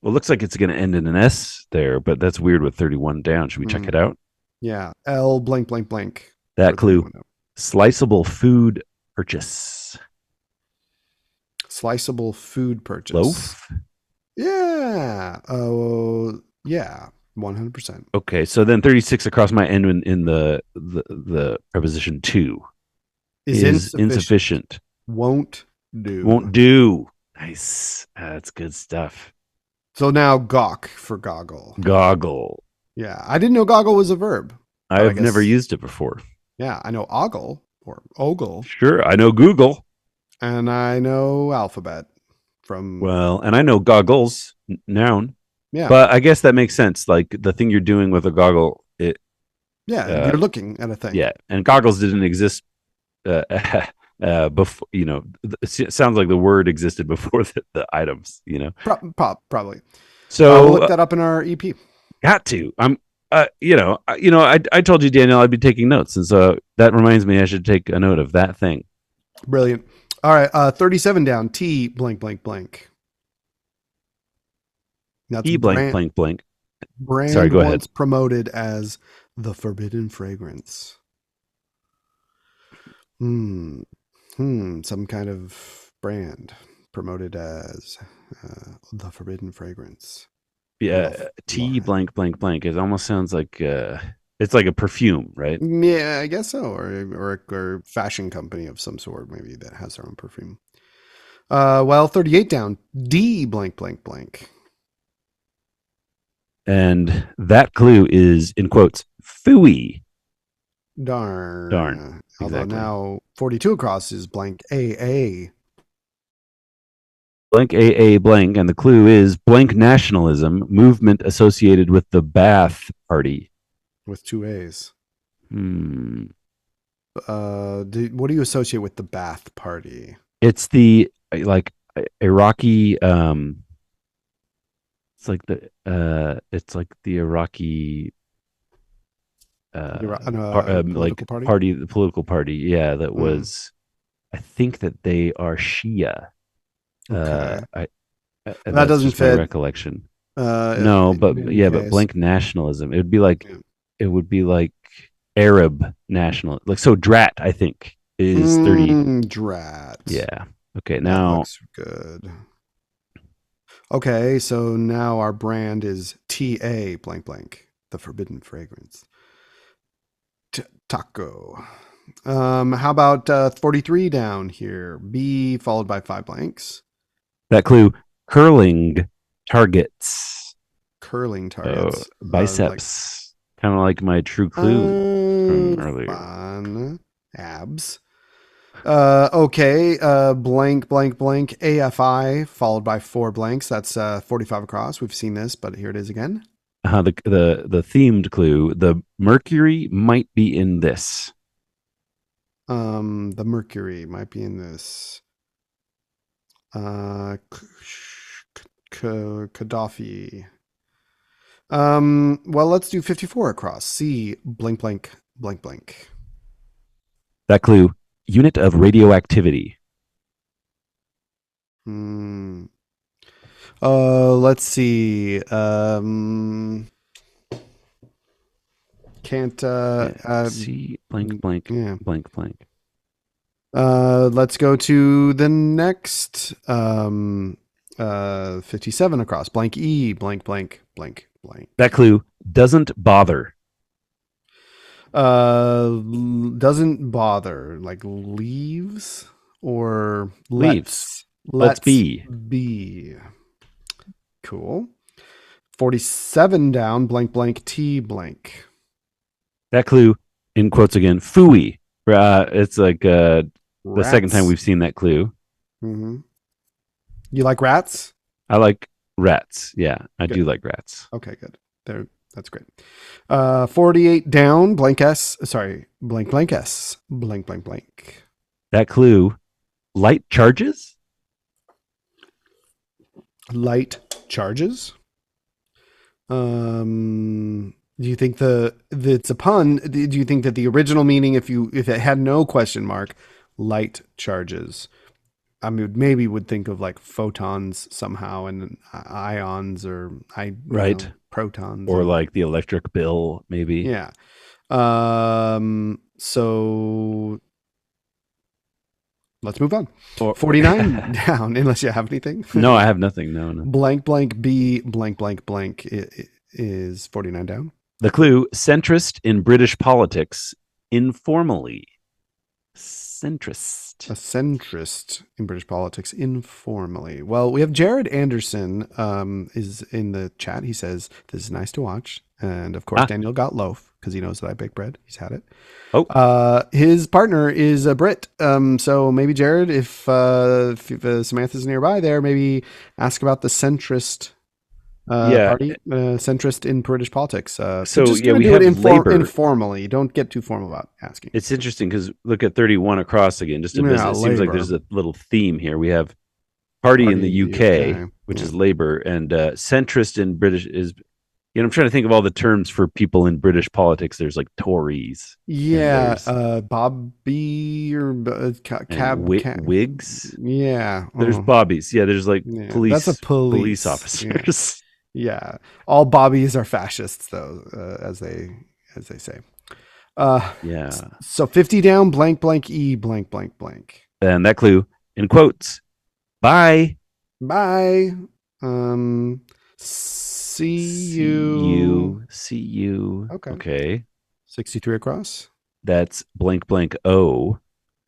Well, it looks like it's going to end in an S there, but that's weird with 31 down. Should we check it out? Yeah, L blank blank blank. That clue, sliceable food purchase. Sliceable food purchase. Loaf? Yeah. Oh, yeah. 100%. Okay, so then 36 across my end in the preposition to is insufficient. Won't do. Won't do. Nice. That's good stuff. So now gawk for goggle. Goggle. Yeah. I didn't know goggle was a verb. I've never used it before. Yeah. I know ogle or ogle. Sure. I know Google. And I know alphabet from. Well, and I know goggles, noun. Yeah. But I guess that makes sense. Like the thing you're doing with a goggle, yeah. You're looking at a thing. Yeah. And goggles didn't exist before, it sounds like the word existed before the items, Probably. So we'll look that up in our EP. Got to. I told you, Daniel, I'd be taking notes, and so that reminds me I should take a note of that thing. Brilliant. All right, 37 down. T blank blank blank. That's T blank blank blank. Brand Sorry, go ahead. Promoted as the forbidden fragrance. Some kind of brand promoted as the forbidden fragrance. Yeah, T blank blank blank. It almost sounds like it's like a perfume, right? Yeah, I guess so, or a fashion company of some sort, maybe that has their own perfume. Well, 38 down. D blank blank blank. And that clue is in quotes fooey. Darn. Although now 42 across is blank AA. Blank AA blank, and the clue is blank nationalism movement associated with the Ba'ath Party. With two A's. What do you associate with the Ba'ath Party? It's the like Iraqi. It's like the Iraqi. Party, the political party. Yeah, that was. I think that they are Shia. Okay. That doesn't fit. My recollection. No, but blank nationalism. It would be like Arab national. Like so, Drat. I think is 30. Drat. Yeah. Okay. Now looks good. Okay, so now our brand is TA blank blank, the forbidden fragrance. Taco. How about 43 down here? B followed by five blanks. That clue, curling targets. Curling So targets. Like biceps, kind of like my true clue from earlier. fun. Abs. Okay. Blank, blank, blank. AFI followed by four blanks. That's 45 across. We've seen this, but here it is again. The themed clue, the mercury might be in this. The Mercury might be in this. Gaddafi. Well, let's do 54 across. C blank, blank, blank, blank. That clue, unit of radioactivity. Hmm. Let's see. Can't. Yeah. C blank blank Yeah. blank blank. Let's go to the next. 57 across. Blank E. Blank blank blank blank. That clue doesn't bother. Doesn't bother. Like leaves or Leaves. Let's let's be. be. Cool. 47 down. Blank blank T blank. That clue, in quotes again, fooey. It's like the second time Rats. we've seen that clue. Mm-hmm. You like rats? I like rats. Yeah, I Good. do like rats. Okay, good. There, that's great. 48 down. Blank S. Sorry, blank blank S. Blank blank blank. That clue, light charges. Light charges. Do you think it's a pun? Do you think that the original meaning, if it had no question mark, light charges? I mean, maybe would think of like photons somehow and ions or Right. protons Or and like the electric bill, maybe. yeah. So let's move on. Or 49 down, unless you have anything. no, I have nothing. No, no. Blank blank B blank blank blank is 49 down. The clue, centrist in British politics, informally. Centrist. A centrist in British politics informally. Well, we have Jared Anderson is in the chat. He says, this is nice to watch. And of course, Daniel got loaf because he knows that I bake bread. He's had it. Oh. His partner is a Brit. So maybe Jared, if Samantha's nearby there, maybe ask about the centrist party, centrist in British politics. So just yeah, we do have it labor. informally. Don't get too formal about asking. It's interesting because look at 31 across again, just a visit. It seems like there's a little theme here. We have party in the UK, which is Labour, and centrist in British is, I'm trying to think of all the terms for people in British politics. There's like Tories. Yeah, Bobby or Whigs. Yeah, there's Bobbies. Yeah, there's like police. That's a police officers. Yeah. All Bobbies are fascists, though, as they say. Yeah. So 50 down, blank blank E blank blank blank. And that clue in quotes. Bye. Bye. See you. Okay. 63 across. That's blank blank O.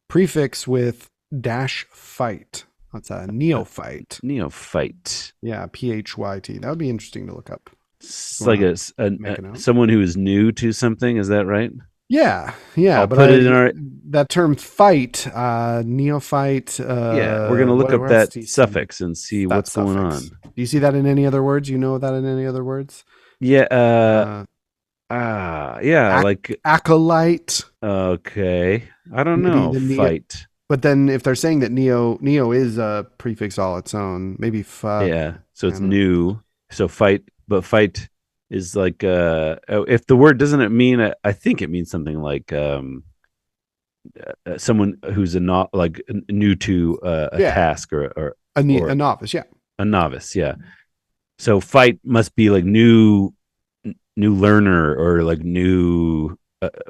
Prefix with dash fight. That's a neophyte. Neophyte. Yeah, PHYT. That would be interesting to look up. It's like someone who is new to something. Is that right? Yeah. I'll put it in our that term fight, neophyte. Yeah, we're gonna look up that suffix and see what's going on. Do you see that in any other words? You know that in any other words? Yeah. Like acolyte. Okay, I don't know. Fight. But then if they're saying that neo is a prefix all its own, maybe yeah. So it's new. So fight, but fight is like if the word doesn't it mean, I think it means something like someone who's not like new to a task or a novice. Yeah, a novice. Yeah. So fight must be like new learner or like new.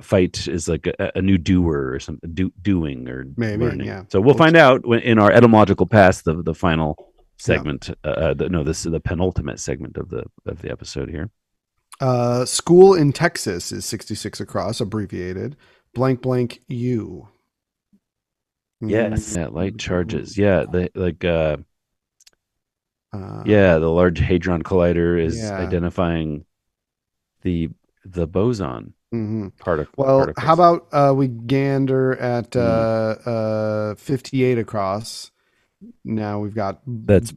Fight is like a new doer or something, doing or maybe learning. Yeah. So we'll find out in our etymological pass the final Yeah. segment. No, this is the penultimate segment of the episode here. School in Texas is 66 across, abbreviated. Blank blank U. Yes, yeah, light Mm, charges. Yeah, the like uh, yeah, the Large Hadron Collider is yeah. identifying the the boson hmm Well, how particles. about we gander at Mm, 58 across? Now we've got that's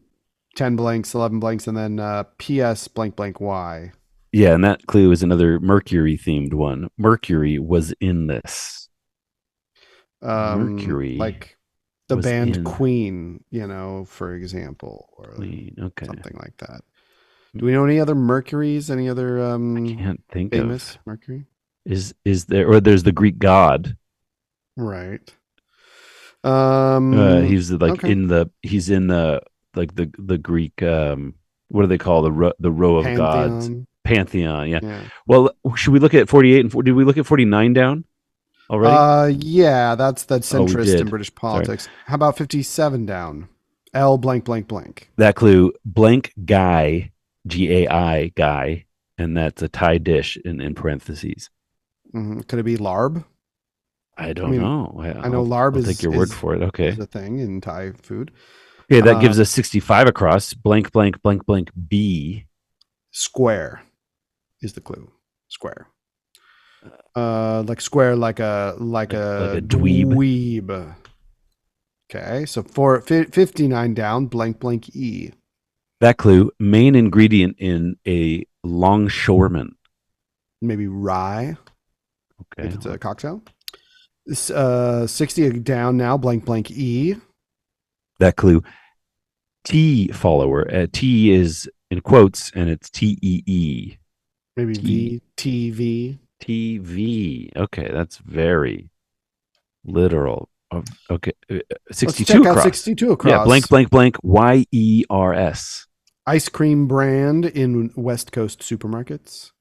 10 blanks, 11 blanks, and then PS blank blank Y. yeah, and that clue is another Mercury themed one. Mercury was in this. Mercury Like the was band in Queen, for example, or Queen. Okay. something like that. Do we know any other Mercuries? Any other I can't think of famous Mercury? is there or there's the Greek god. Right. He's like Okay. he's in the like the Greek what do they call the row of gods Pantheon. pantheon? Yeah. Yeah. Well, should we look at 48 and 4? Did we look at 49 down already? Yeah, that's Oh, we centrist in did. British Sorry. politics. How about 57 down? L blank blank blank. That clue blank guy GAI guy, and that's a Thai dish in parentheses. Could it be larb? I I don't mean, know. I know larb I'll take is your word is for it. is Okay. a thing in Thai food. Okay, that Uh, gives us 65 across. Blank blank blank blank B. Square is the clue. Square. Like square, like a Like a dweeb. dweeb. Okay, so 59 down. Blank blank E. That clue, main ingredient in a longshoreman. Maybe rye Okay. if it's a cocktail. 60 down now. Blank blank E. That clue, T follower. T is in quotes and it's TEE. Maybe T V T V. TV. Okay, that's very literal. Okay, Let's 62 check out across. 62 Yeah, blank across. blank blank YERS. Ice cream brand in West Coast supermarkets.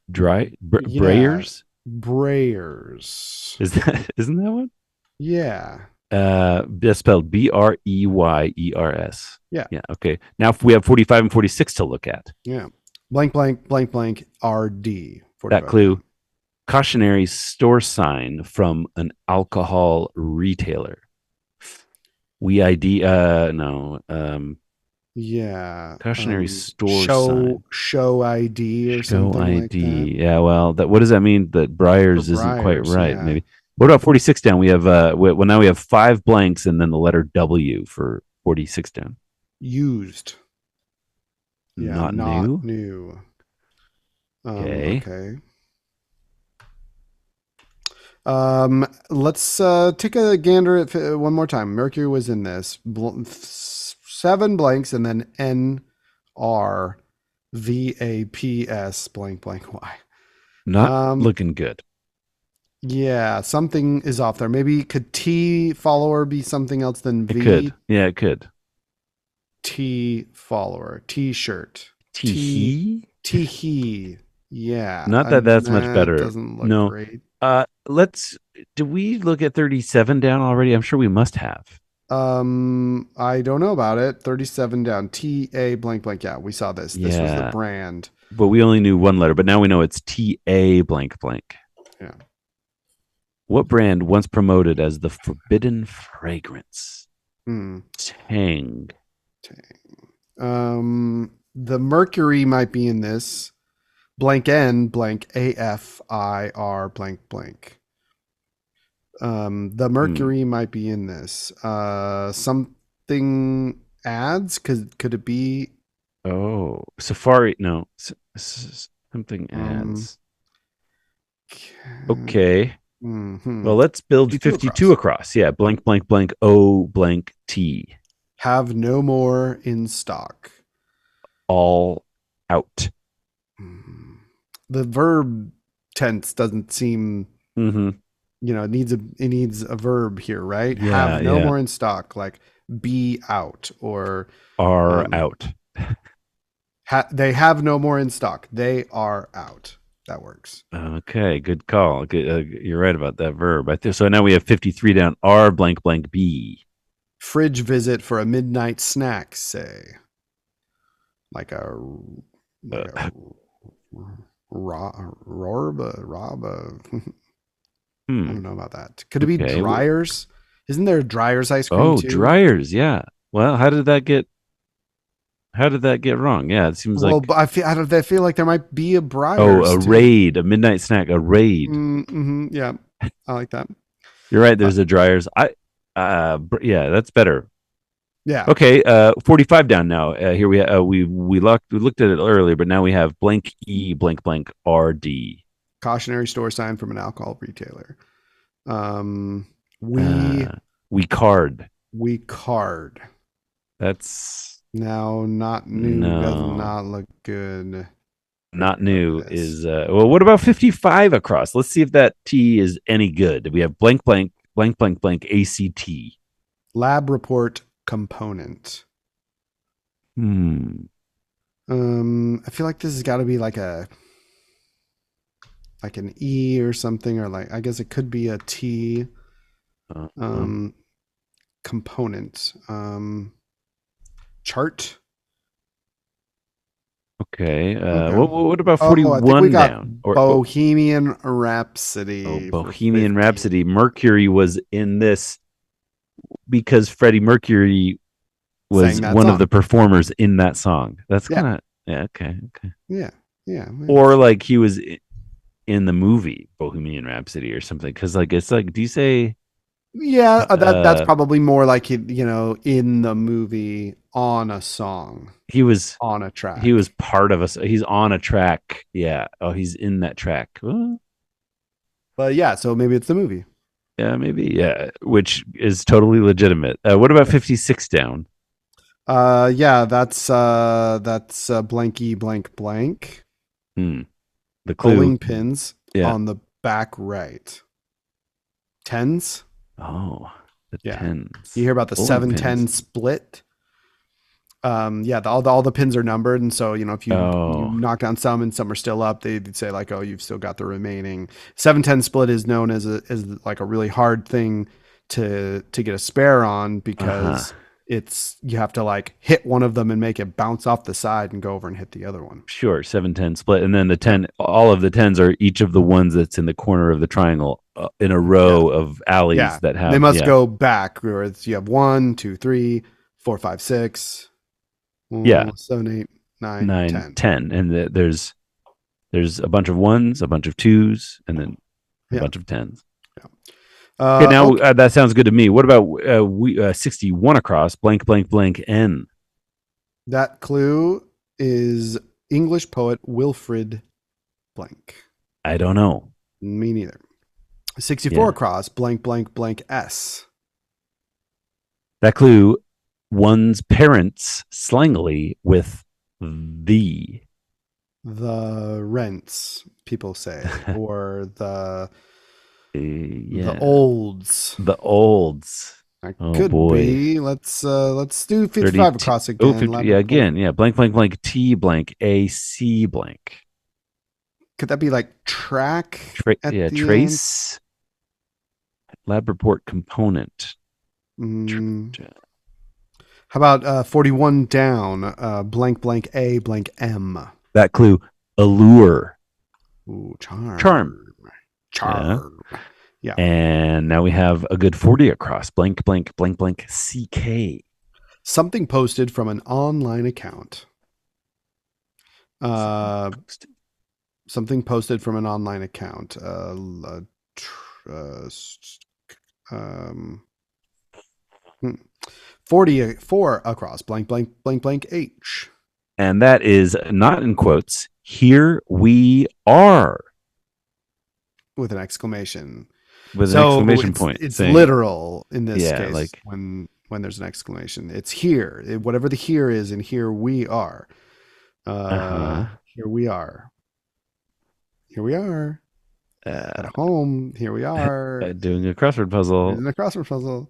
Dry Yeah, Brayers. Breyers. Is that isn't that one? Yeah, That's spelled BREYERS. yeah, Yeah. Okay. Now we have 45 and 46 to look at. yeah. Blank blank blank blank RD That 45 clue: down. cautionary store sign from an alcohol retailer. We ID. No. Yeah. Cautionary store Show sign. show ID or Show something like that. ID. Yeah. Well, that what does that mean? That For Briars isn't quite Briars, right. yeah. Maybe. What about 46 down? We have well now we have 5 blanks and then the letter W for 46 down. Used. Yeah, Not not new. new. Okay. Okay. Let's take a gander at one more time. Mercury was in this. 7 blanks and then NRVAPS blank blank Y. Not looking good. Yeah, something is off there. Maybe could T follower be something else than It V? could. Yeah, it could. T follower, T-shirt, Tee T hee. T he. Yeah, Not that and that's much that better. doesn't look No. great. Let's. Did we look at 37 down already? I'm sure we must have. I don't know about it. 37 down. TA blank blank. Yeah, we saw this. This was the Yeah, brand. but we only knew one letter. But now we know it's TA blank blank. Yeah. What brand once promoted as the forbidden fragrance? Hmm. Tang. The Mercury might be in this. Blank N blank AFIR blank blank. The Hmm. Mercury might be in this. Something ads. Could it be? Oh, Safari. No, something Um. ads. Okay. Mm-hmm. Well, let's build 52 52 across. across. Yeah, blank blank blank O blank T. Have no more in stock. All out. Mhm. The verb tense doesn't seem, Mm-hmm. it needs a verb here, right? Yeah, Have no yeah. more in stock, like be out, or Are um, out. they have no more in stock. They are out. That works. Okay, good call. Good, you're right about that verb. I think so. Now we have 53 down. R blank blank B. Fridge visit for a midnight snack, say. Like a like a Uh, rob. I hmm. don't know about that. Could it be Okay. dryers? Isn't there dryers ice cream Oh, too? dryers. Yeah. Well, how did that get wrong? Yeah, it seems Well, like but I feel like there might be a oh, Briars a too. raid, a midnight snack, a raid. Mm-hmm, yeah, I like that. You're right. Uh, There's a dryers. Yeah, that's better. yeah, Okay, 45 down now. Here we looked at it earlier, but now we have blank E blank blank RD. cautionary store sign from an alcohol retailer. Um, we Uh, we card. we card. That's Now, not new does no, not look good. not Look new. at this. Is well, what about 55 across? Let's see if that T is any good. We have blank blank blank blank blank ACT. Lab report component. Hmm. I feel like this has got to be like an E or something, or like I guess it could be a T. Uh, Um, component. Chart. okay. Okay. What about Oh, I think we 41 got down? Or Bohemian oh, Rhapsody for Bohemian 50. Rhapsody. Mercury was in this because Freddie Mercury Sang was that one of the song. performers in that song. That's Yeah. kind of yeah, okay, okay. Yeah. Yeah. Or like he was in the movie Bohemian Rhapsody or something. Because like it's like, do you say Yeah. That's uh probably more like in the movie on a song, he was on a he was track. part of us? He's on a track. Yeah. Oh, he's in that track. Well, But yeah, so maybe it's the movie. yeah, maybe. Yeah, which is totally legitimate. What about 56 down? Yeah, that's blanky blank blank. Hmm. The clue. Bowling pins Yeah. on the back right. Tens? Oh, the Yeah. You tens. hear about the Bowling 7-10 pins. split? Yeah, all the pins are numbered, and so if you Oh, knock down some and some are still up, they'd say like, oh, you've still got the remaining. 7-10 split is known as like a really hard thing to get a spare on uh-huh. because it's you have to like hit one of them and make it bounce off the side and go over and hit the other one. Sure, 7-10 split. And then the Yeah, 10, all of the tens are each of the ones that's in the corner of the triangle in a yeah, row of alleys yeah. that They have, must yeah, go back, where you have 1, 2, 3, 4, 5, 6, yeah, 7, 8, 9, 9, 10. 10. And there's a bunch of ones, a bunch of twos, and then a Yeah. bunch of tens. Yeah. Okay, now Okay. that sounds good to me. What about 61 across, blank, blank, blank, N? That clue is English poet Wilfrid Blank. I don't know. Me neither. 64 Yeah. across, blank, blank, blank S. That clue, one's parents slangily with the. The rents, people say, or the Yeah. olds. The olds. That Oh could boy. be. Let's do 55 32. across Oh, again. 50. Lab Yeah, report. again. Yeah. Blank, blank, blank, T blank, A, C blank. Could that be like track at Yeah. the end? Trace lab report component. Tr- Mm, how about 41 down? Blank, blank A, blank M. that clue, allure. Ooh, Charm. charm. Yeah. Charm. Yeah. And now we have a good 40 across. Blank, blank, blank, blank, CK. Something posted from an online account. Uh, something posted from an online account. Um, 44 across. Blank, blank, blank, blank H. And that is not in quotes. Here we are With an exclamation. with an So exclamation it's point it's saying, literal in this yeah, case like, when there's an exclamation. It's here. Whatever the here is, and here we are. uh huh. Here we are. Here we are. At Uh, home. Here we are. doing a crossword puzzle. In a crossword puzzle.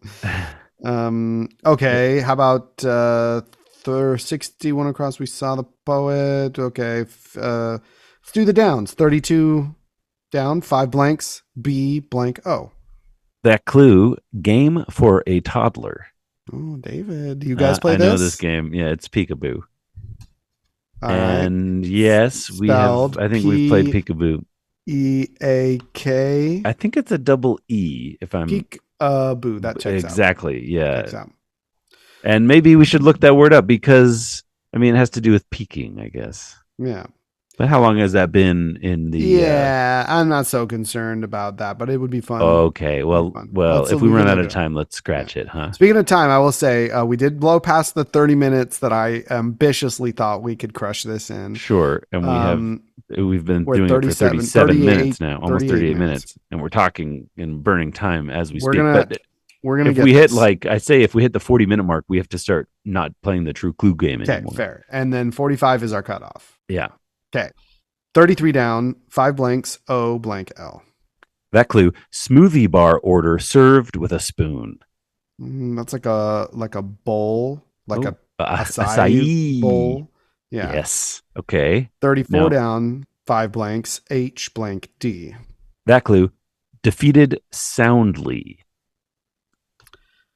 Okay. How about 61 across? We saw the poet. Okay. Let's do the downs. 32 down, 5 blanks, B blank O. That clue, game for a toddler. Oh, David, do you guys play I know this this? game. Yeah, it's Peekaboo. All right. And yes, we have. Spelled I think we've played P Peekaboo. E A K. I think it's a double E. If I'm Peek boo. That checks out. exactly, yeah. Checks out. And maybe we should look that word up because I mean it has to do with peaking, I guess. Yeah. But how long has that been in the? Yeah, I'm not so concerned about that, but it would be fun. Okay, It'd be well, fun. if we We run can out look of it up. time, let's Yeah. scratch it, huh? Speaking of time, I will say we did blow past the 30 minutes that I ambitiously thought we could crush this in. Sure, and Um, we've been we're at doing it for 37, 37 minutes 38, now, almost 38 38 minutes. minutes, and we're talking and burning time as we We're speak. gonna But we're gonna if get we hit this. like I say, if we hit the 40-minute mark, we have to start not playing the true clue game Okay, anymore. fair. And then 45 is our cutoff. Yeah, Okay. 33 down, 5 blanks, O blank L. that clue: smoothie bar order served with a spoon. That's like a bowl, like Oh, a acai acai. bowl. Yeah. Yes. Okay. 34 Now down, 5 blanks, H blank D. that clue: defeated soundly.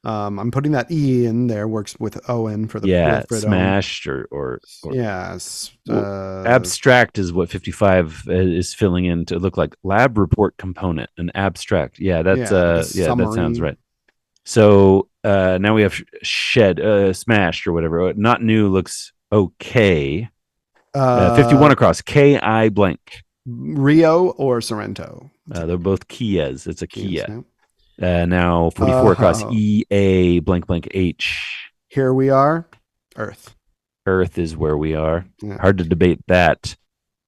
I'm putting that E in there, works with ON for the Yeah, Wilfred Owen. smashed or Yes. well, abstract is what 55 is filling in to look like lab report component. An abstract. Yeah, that's Yeah, like a that sounds summary. right. So now we have shed smashed or whatever. Not new looks okay. 51 across. Ki blank. Rio or Sorrento? They're both Kias. It's a Kia. Yeah. Now 44 across. EA blank blank H. Here we are. Earth. Earth is where we are. Yeah. Hard to debate that.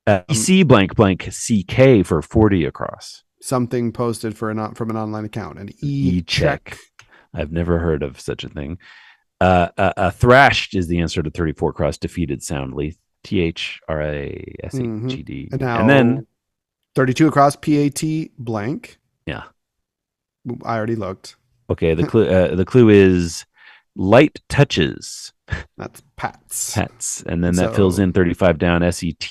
EC blank blank CK for 40 across. Something posted from an online account. An E-check. I've never heard of such a thing. Thrashed is the answer to 34 across. Defeated soundly. THRASHED. And then 32 across. PAT blank. Yeah. I already looked. Okay. The clue is light touches. That's Pats. Pets. And then that fills in 35 down. SET.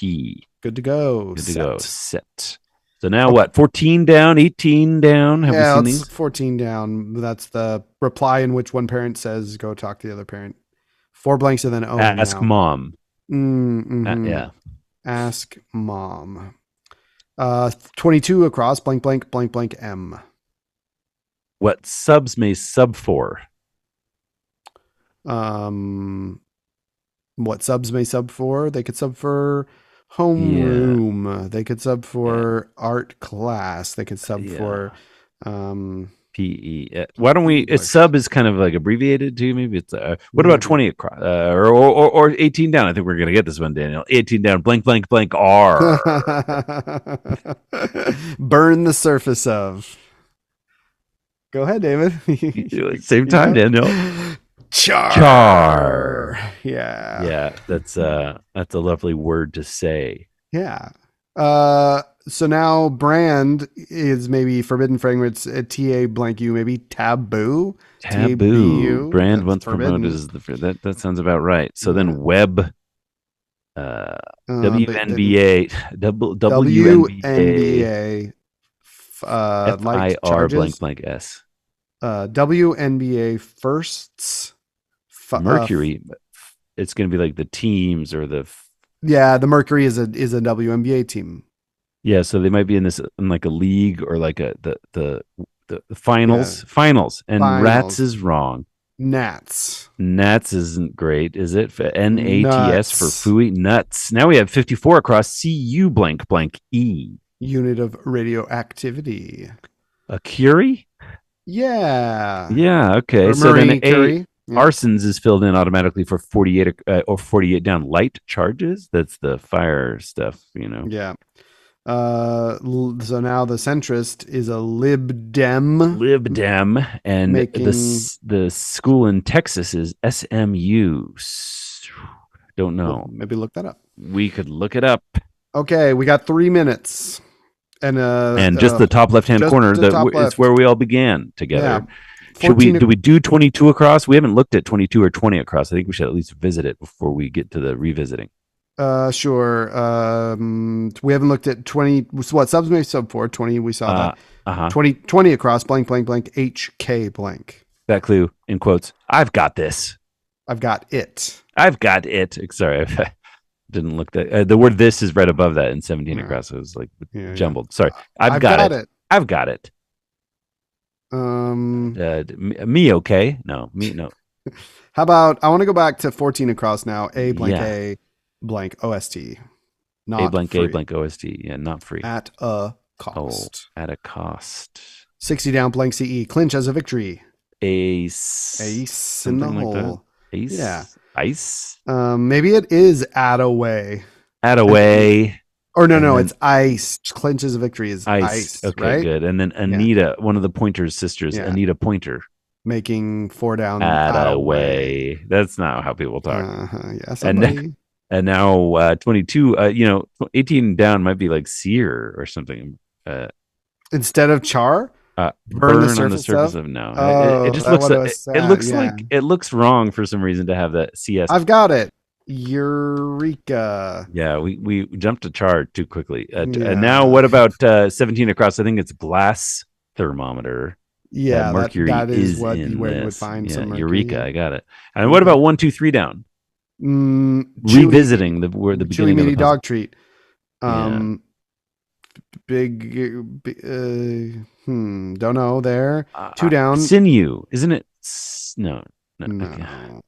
Good to go. Good to go. Set. So now what? 14 down, 18 down. Have we seen these? 14 down. That's the reply in which one parent says, go talk to the other parent. 4 blanks and then Ask mom. Yeah. Ask mom. 22 across. Blank, blank, blank, blank, M. What subs may sub for? What subs may sub for? They could sub for homeroom. They could sub for art class. They could sub for PE. Why don't we? Its sub is kind of like abbreviated too. Maybe it's what about 20 across or 18 down? I think we're gonna get this one, Daniel. 18 down. Blank blank blank R. Burn the surface of. Go ahead, David. Same time, Daniel. Char. Yeah. Yeah, that's a lovely word to say. Yeah. So now brand is maybe forbidden fragrance at TA blank U, maybe taboo. Taboo. Brand That's once forbidden. promoted as that sounds about right. So then web WNBA WNBA FIR blank blank S. WNBA firsts. Mercury. It's going to be like the teams or the. Yeah, the Mercury is a WNBA team. Yeah, so they might be in like a league or like the finals. Yeah. Finals. Rats is wrong. Nats isn't great, is it? NATS for Fooey. Nuts. Now we have 54 across. CU blank blank E. Unit of radioactivity. A Curie? Yeah. Yeah, okay. So then Curie. Arsons is filled in automatically for 48 or 48 down. Light charges? That's the fire stuff, Yeah. So now the centrist is a Lib Dem, and the school in Texas is SMU. Don't know. Well, maybe look that up. We could look it up. Okay, we got 3 minutes, and just the top left hand corner is where we all began together. Yeah. Do we do 22 across? We haven't looked at 22 or 20 across. I think we should at least visit it before we get to the revisiting. Sure. We haven't looked at 20. What subs may sub for 20? We saw that. 20 across. Blank blank blank. HK blank. That clue in quotes. I've got this. I've got it. I've got it. Sorry, I didn't look that. The word "this" is right above that in 17 Yeah, across. It was like yeah, yeah. jumbled. Sorry. I've I've got got it. it. I've got it. Um, Me okay? No, me no. how about I want to go back to 14 across now. A blank Yeah. A blank OST, A not blank A free blank OST. Yeah, not free. at a Oh, cost. at a cost. 60 down blank CE. Clinch as a victory. Ace. Ace in the Something like that. hole. Yeah. Ace. Ice. Maybe it is at away. At I think, away. or no, And no, then it's ice. Clinch as a victory is ice. ice, Okay, right? good. And then Yeah. Anita, one of the Pointer's sisters, Yeah. Anita Pointer. Making 4 down At at away. away. That's not how people talk. Yeah, And somebody. and now 22, 18 down might be like sear or something. Uh, Instead of char, burn the burn on the surface surface of. of no. It Oh, just that looks would have it sad. looks Yeah. like it looks wrong for some reason to have that CS. I've got it. Eureka. Yeah, we jumped to char too quickly. And now Yeah. what about 17 across? I think it's glass thermometer. Yeah, Mercury that is is what in where you would this. find Yeah, some mercury. Eureka, Yeah. I got it. And what Okay. about 1, 2, 3 down? Chewy, Revisiting the chewy beginning of the meaty puzzle. dog treat. Yeah. Um, don't know there. 2 down. Sinew, isn't it? No, no. Okay. No.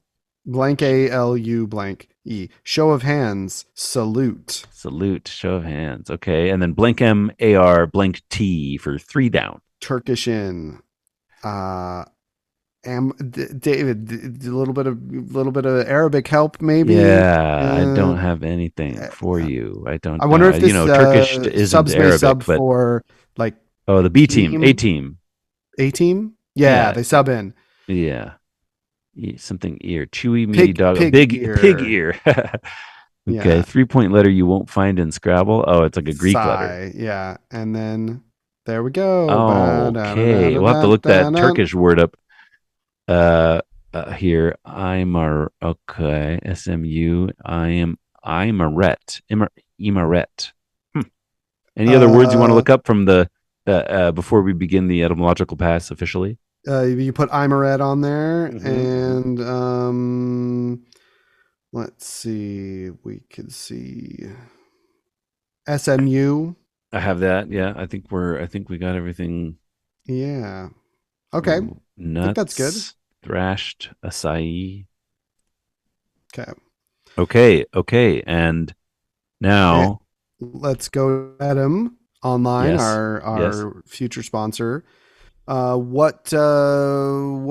Blank A L U blank E. Show of hands. Salute. Salute, show of hands. Okay, and then blank M A R blank T for 3 down. Turkish in. Uh, David, a little bit of Arabic help, maybe. Yeah, I Uh, don't have anything for you. I don't. I wonder if this Turkish isn't subs may Arabic, sub but for like oh, the B team, A team, team. A team. Yeah, Yeah, they sub in yeah. Something ear, chewy, meaty dog, pig pig ear. ear. Okay, Yeah, 3-point letter you won't find in Scrabble. Oh, it's like a Greek letter. sigh. Yeah, and then there we go. Okay, we'll have to look that Turkish word up. Here, okay, SMU. Imaret, Imaret. Any other words you want to Uh, look up from the before we begin the etymological pass officially? you put Imaret on there, Mm-hmm. and let's see. We could see SMU. I have that. Yeah, I think we got everything. Yeah. Okay. I think that's good. Nuts, thrashed, acai. Okay. Okay, and And now, let's go at him online, yes, our yes, future sponsor. What do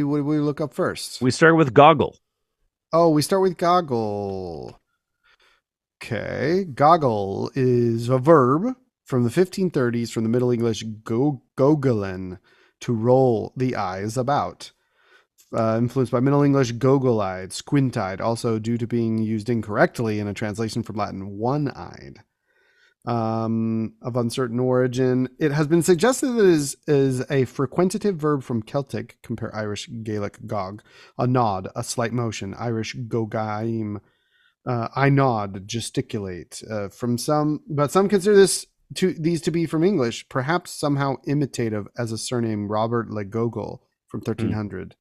we look up first? we start with goggle. Oh, we start with goggle. Okay, goggle is a verb from the 1530s from the Middle English gogelen, to roll the eyes about. Influenced by Middle English goggle-eyed, squint-eyed, also due to being used incorrectly in a translation from Latin one-eyed. Of uncertain origin. It has been suggested that it is a frequentative verb from Celtic, compare Irish Gaelic gog, a nod, a slight motion, Irish gogaim, I nod, gesticulate. But some consider these to be from English, perhaps somehow imitative as a surname Robert Le Gogol from Hmm. 1300,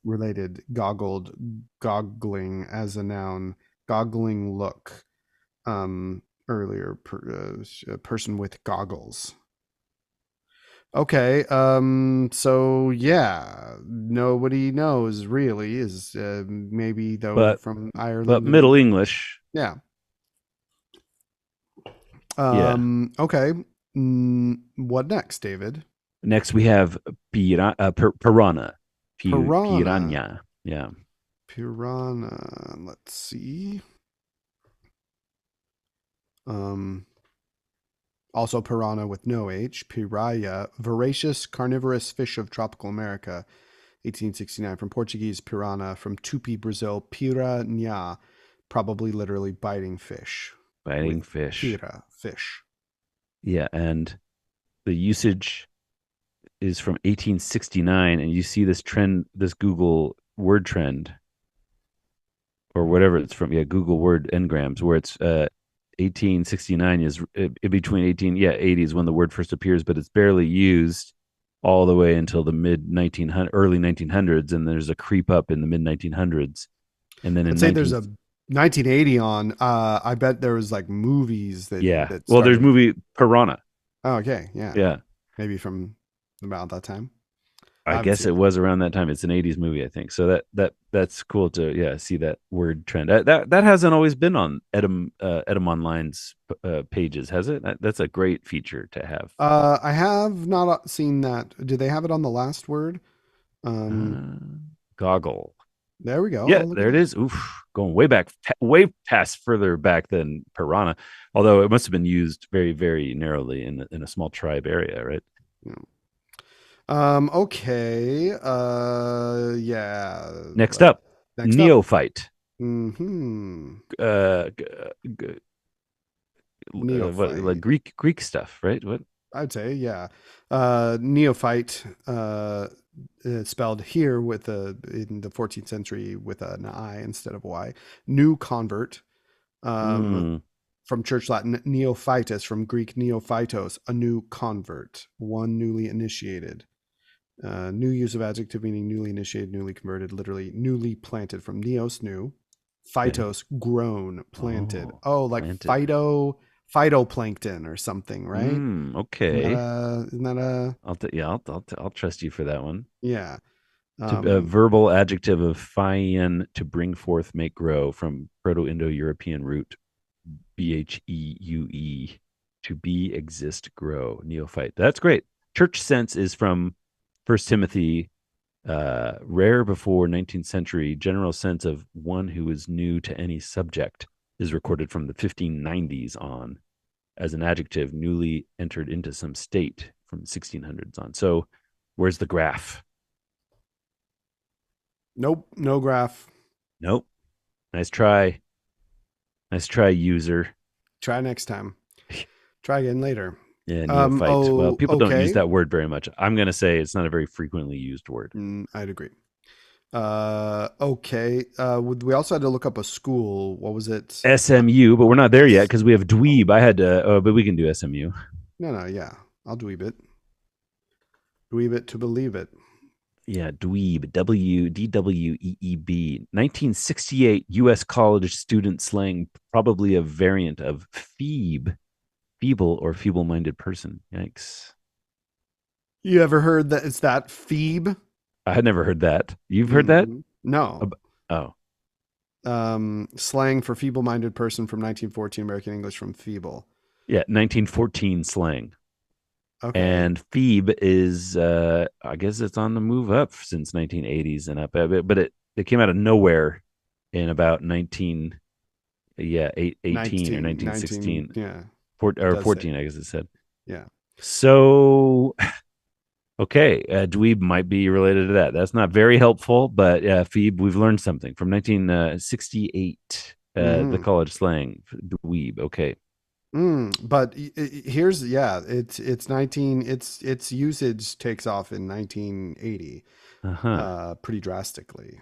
related, goggled, goggling as a noun, goggling look. Earlier, a person with goggles. Okay, so yeah, nobody knows really, is maybe though But from but Ireland Middle and English. yeah. Yeah. Okay. What next, David? Next we have piranha. Piranha. Piranha. Yeah. Piranha. Let's see. Um, Also piranha with no H. Piraya, voracious carnivorous fish of tropical America. 1869, from Portuguese piranha, from Tupi, Brazil, piranha, probably literally biting fish, Biting with fish. pira, fish. Yeah, and the usage is from 1869, and you see this trend, this Google word trend, or whatever it's from. Yeah, Google word engrams, where it's 1869 is between 80 is when the word first appears, but it's barely used. all the way until the early 1900s, and there's a creep up in the mid 1900s, and then I'd in say there's 19 a 1980 on. I bet there was like movies yeah, that well, there's started. movie Piranha. Oh, okay, yeah, Yeah, maybe from about that time. I I haven't guess seen it it. was around that time. It's an 80s movie, I think. So that's cool to see that word trend. That hasn't always been on Edom Online's pages, has it? That's a great feature to have. I have not seen that. Did they have it on the last word? Um, Uh, Goggle. there we go. Yeah, Oh, look at there it that. is. Oof, going way back, way past further back than Piranha. Although it must have been used very, very narrowly in a small tribe area, right? Yeah. Okay. Yeah. Next But up, next up. neophyte. Hmm. Uh, like Neophyte. Greek stuff, right? What? I'd say, yeah. Neophyte, spelled here with a in the 14th century with an I instead of Y. New convert. Um, Mm, from Church Latin, neophytus, from Greek neophytos, a new convert, one newly initiated. New use of adjective meaning newly initiated, newly converted, literally newly planted from neos, new, okay. phytos, grown, planted. Oh, Oh, like planted. phytoplankton or something, right? Okay. Isn't that a, Yeah, I'll trust you for that one. yeah. To Um, verbal adjective of phyan, to bring forth, make grow, from Proto-Indo-European root bheue, to be, exist, grow, neophyte. That's great. Church sense is from First Timothy. Rare before 19th century, general sense of one who is new to any subject is recorded from the 1590s on as an adjective newly entered into some state from 1600s on. So where's the graph? nope, no graph. Nope. Nice try. Nice try, user. Try next time. Try again later. Yeah, neophyte. Well, Oh, people don't use okay. that word very much. I'm going to say it's not a very frequently used word. I'd agree. Okay. We also had to look up a school. What was it? SMU, but we're not there yet S. because we have Oh, dweeb. I had to, but we can do SMU. no, no, yeah. I'll dweeb it. Dweeb it to believe it. Yeah, dweeb. WDWEEB. 1968 U.S. college student slang, probably a variant of phoebe, feeble or feeble-minded person. Yikes! You ever heard that it's that Phoebe? I had never heard that. You've heard that? No. Oh, Slang for feeble-minded person from 1914, American English from feeble. yeah, 1914 slang. Okay. And Phoebe is, I guess it's on the move up since 1980s and up, but it came out of nowhere in about 19, yeah, 18 or 19, 1916, yeah, it or does say. 14, I guess it said. Yeah. So, okay, dweeb might be related to that. That's not very helpful, but Phoebe, we've learned something from 1968. The Mm-hmm. college slang, dweeb. Okay. But here's, yeah, it's 19, its usage takes off in 1980, Uh huh. pretty drastically,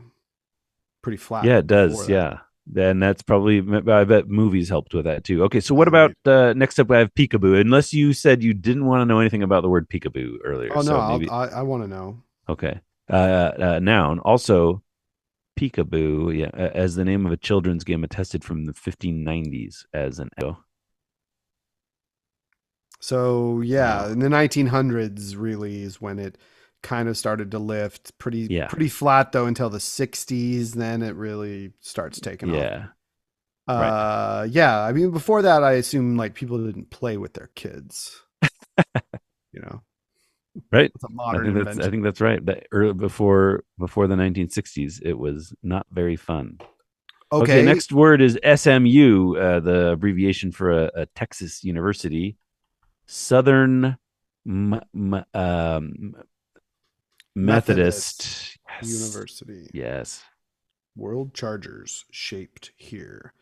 pretty flat Yeah, it before does. that. Yeah. And that's probably, I bet movies helped with that too. Okay. So, what about Maybe. next up? I have peekaboo. Unless you said you didn't want to know anything about the word peekaboo earlier. Oh no, So, maybe, I want to know. okay. Noun. Also, peekaboo, yeah, as the name of a children's game attested from the 1590s as an echo. So yeah, Wow. in the 1900s really is when it kind of started to lift. Yeah. Pretty flat though until the 60s. Then it really starts taking off. Yeah. Right. Yeah. I mean, before that, I assume like people didn't play with their kids. You know, Right. it's a modern I invention. think that's right. That early before the 1960s, it was not very fun. Okay, Okay, next word is SMU, the abbreviation for a Texas university, Southern M- M- um, Methodist Methodist. Yes, University. yes. World Chargers shaped here.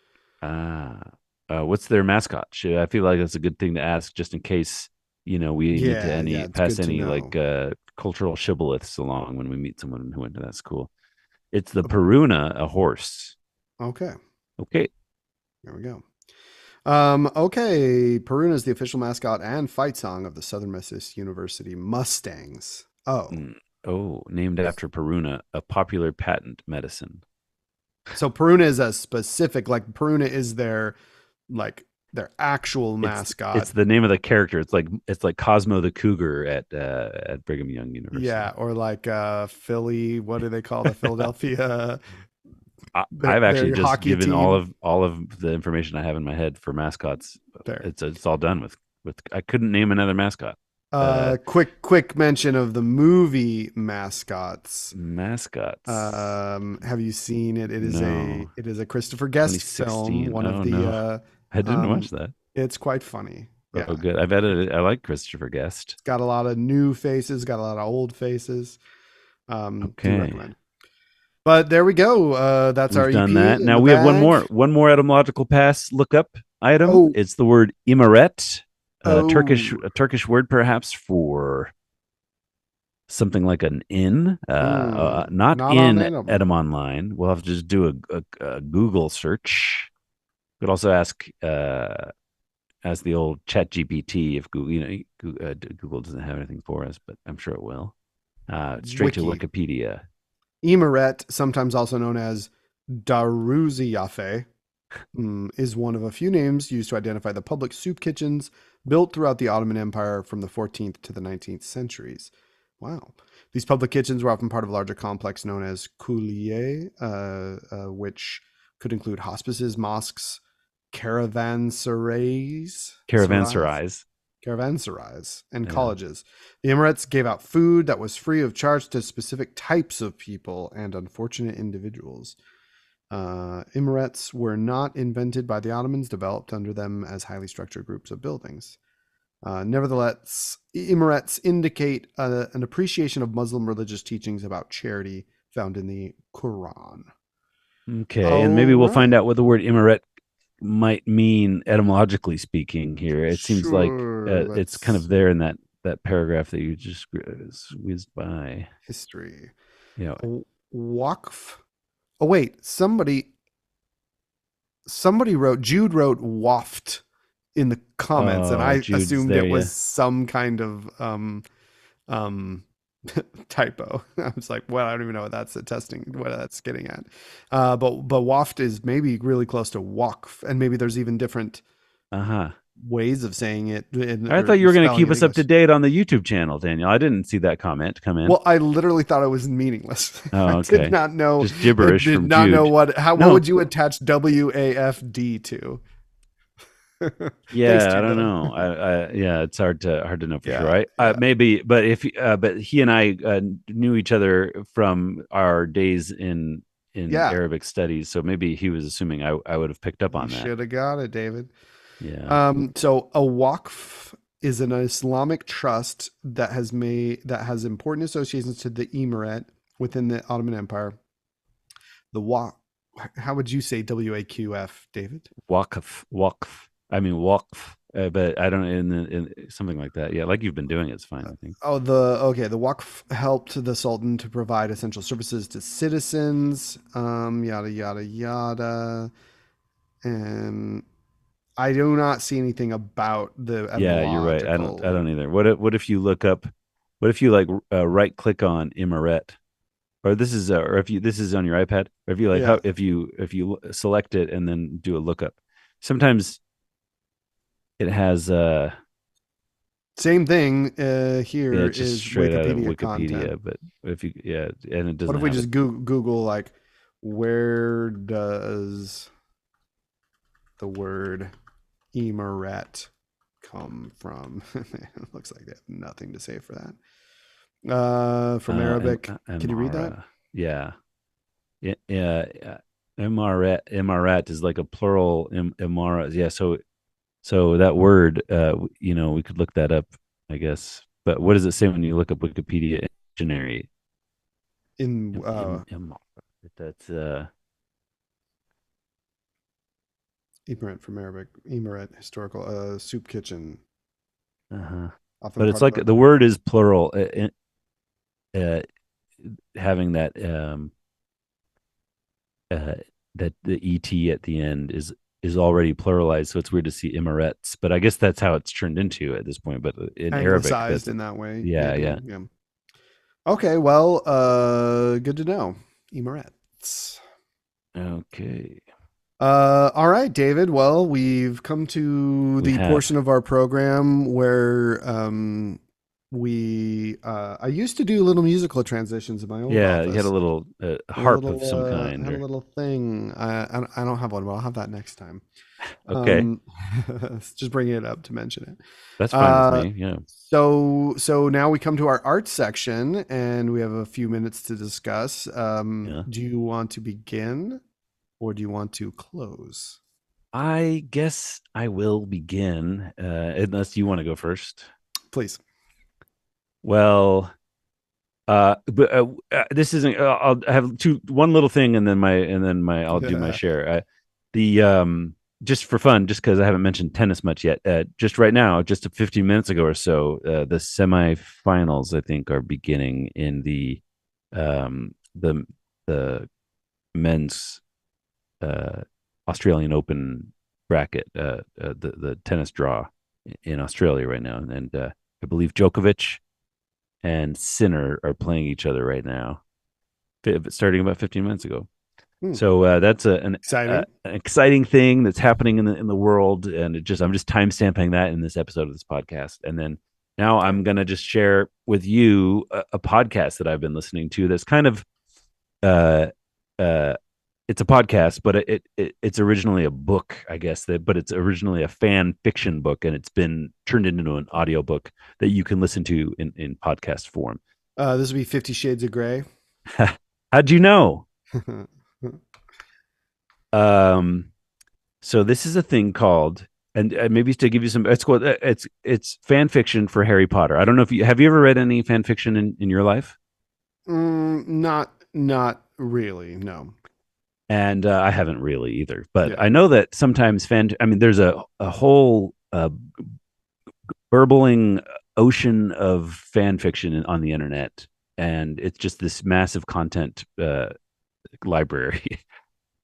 Ah, what's their mascot? I feel like that's a good thing to ask, just in case we need to Yeah, yeah, any it's pass good to any know. like cultural shibboleths along when we meet someone who went to that school. It's the Peruna, a horse. Okay, Okay. there we go. Okay. Peruna is the official mascot and fight song of the Southern Methodist University Mustangs. Oh, Mm. Oh, named after Peruna, a popular patent medicine. so Peruna is a specific, like Peruna is like their actual It's mascot. the name of the character. It's like Cosmo the Cougar at Brigham Young Yeah, University. or like Philly. What do they call the Philadelphia? I've actually Their just hockey given all team. of all of the information I have in my head for mascots. There. It's all done with. I couldn't name another mascot. Quick mention of the movie mascots. Mascots. Have you seen it? No. It is a Christopher Guest film. 2016. One of Oh the no, I didn't watch that. it's quite funny. Oh, Yeah, good. I've edited it. I like Christopher Guest. it's got a lot of new faces, got a lot of old faces. Do Okay, recommend. But there we go. That's our we've done EP that. in Now the we have bag. one more etymological pass lookup item. Oh, It's the word imaret, oh, A Turkish word perhaps for something like an inn, not not on in it. Edom Online. We'll have to just do a Google search. Could also ask the old Chat GPT if Google, Google doesn't have anything for us, but I'm sure it will. Straight to Wiki. Wikipedia. Imeret, sometimes also known as Daruziafe, is one of a few names used to identify the public soup kitchens built throughout the Ottoman Empire from the 14th to the 19th centuries. Wow. These public kitchens were often part of a larger complex known as coulier, which could include hospices, mosques, caravanserais, Caravanserais. caravanserais, and Yeah. colleges. The Emirates gave out food that was free of charge to specific types of people and unfortunate individuals. Emirates were not invented by the Ottomans, developed under them as highly structured groups of buildings. Nevertheless, Emirates indicate an appreciation of Muslim religious teachings about charity found in the Quran. Okay, and All maybe we'll find right. out what the word Imaret might mean etymologically speaking here. It seems like Sure. it's kind of Let's there in that paragraph that you just whizzed by. history. Yeah. Waqf. Oh wait, somebody wrote Jude wrote waft in the comments, and Oh, I Jude's assumed there. it Yeah. was some kind of um typo. I was like, well, I don't even know what that's attesting, what that's getting at. But waft is maybe really close to waqf, and maybe there's even different Uh huh. ways of saying it I or thought you were going to spelling keep it in us up to English. date on the YouTube channel, Daniel. I didn't see that comment come in. Well, I literally thought it was meaningless. I Oh, did okay. not know. Just gibberish Did from not know Jude. what. How? What No, would you attach WAFD to? Thanks, yeah, I Jude. don't Though. know. Yeah, it's hard to know for sure. Yeah, yeah, Maybe, but if but he and I knew each other from our days in yeah. Arabic studies, so maybe he was assuming I would have picked up You on that. should have got it, David. Yeah. So a waqf is an Islamic trust that has important associations to the emirate within the Ottoman Empire. The waqf. How would you say WAQF, David? Waqf. I mean waqf, but I don't in something like that. Yeah, like you've been doing, it's fine. I think. Oh, the Waqf helped the Sultan to provide essential services to citizens, yada yada yada. And I do not see anything about the Yeah, you're right. I etymological. don't either. What if you look up? What if you like right click on Imaret? Or this is or if you this is on your iPad, or if you like Yeah, how if you select it and then do a lookup. Sometimes it has same thing. yeah, Here it's just is straight out of Wikipedia content. But if you yeah, and it What doesn't if we have it. just Google like where does the word emiret come from? It looks like they have nothing to say for that. From Arabic. Can you read that? Amara. Yeah. Yeah. Emarat is like a plural Emara. Yeah, so that word we could look that up, I guess. But what does it say when you look up Wikipedia dictionary? In Emara. That's Emiret from Arabic. Emiret historical soup kitchen. uh-huh. Often But it's part of like the the word is plural, uh, having uh, that the et at the end is is already pluralized, so it's weird to see Imarets. But I guess that's how it's turned into at this point. But in Arabic, Anglicized that's in that way, yeah, maybe. yeah. Yeah. Okay, well, good to know. Emirates. Okay, All right, David. Well, we've come to we the have. portion of our program where I used to do little musical transitions in my old Yeah, you had a office. little I had a harp of little some kind, had a or little thing. I don't have one, but I'll have that next time. okay, Um, just bringing it up to mention it. that's fine with Uh, me. Yeah, so now we come to our art section, and we have a few minutes to discuss. yeah. Do you want to begin, or do you want to close? I guess I will begin, unless you want to go first. Please. Well, but this isn't. I have one little thing, I'll do my share. The Just for fun, just because I haven't mentioned tennis much yet. Just right now, just 15 minutes ago or so, the semifinals I think are beginning in um the the men's uh Australian Open bracket, the tennis draw in Australia right now, and I believe Djokovic and Sinner are playing each other right now, starting about 15 minutes ago. Hmm. So that's Exciting. an exciting thing that's happening in the world, and I'm just time stamping that in this episode of this podcast, and then now Okay. I'm gonna just share with you a podcast that I've been listening to. That's kind of uh, uh, it's a podcast, but it's originally a book, I guess. But it's originally a fan fiction book, and it's been turned into an audiobook that you can listen to in podcast form. This would be 50 Shades of Grey. How'd you know? Um, so this is a thing called, and maybe to give you some, it's called, it's fan fiction for Harry Potter. I don't know if you ever read any fan fiction in your life, Not really. No. and I haven't really either. But Yeah. I know that sometimes I mean, there's a whole burbling ocean of fan fiction on the internet, and it's just this massive content library.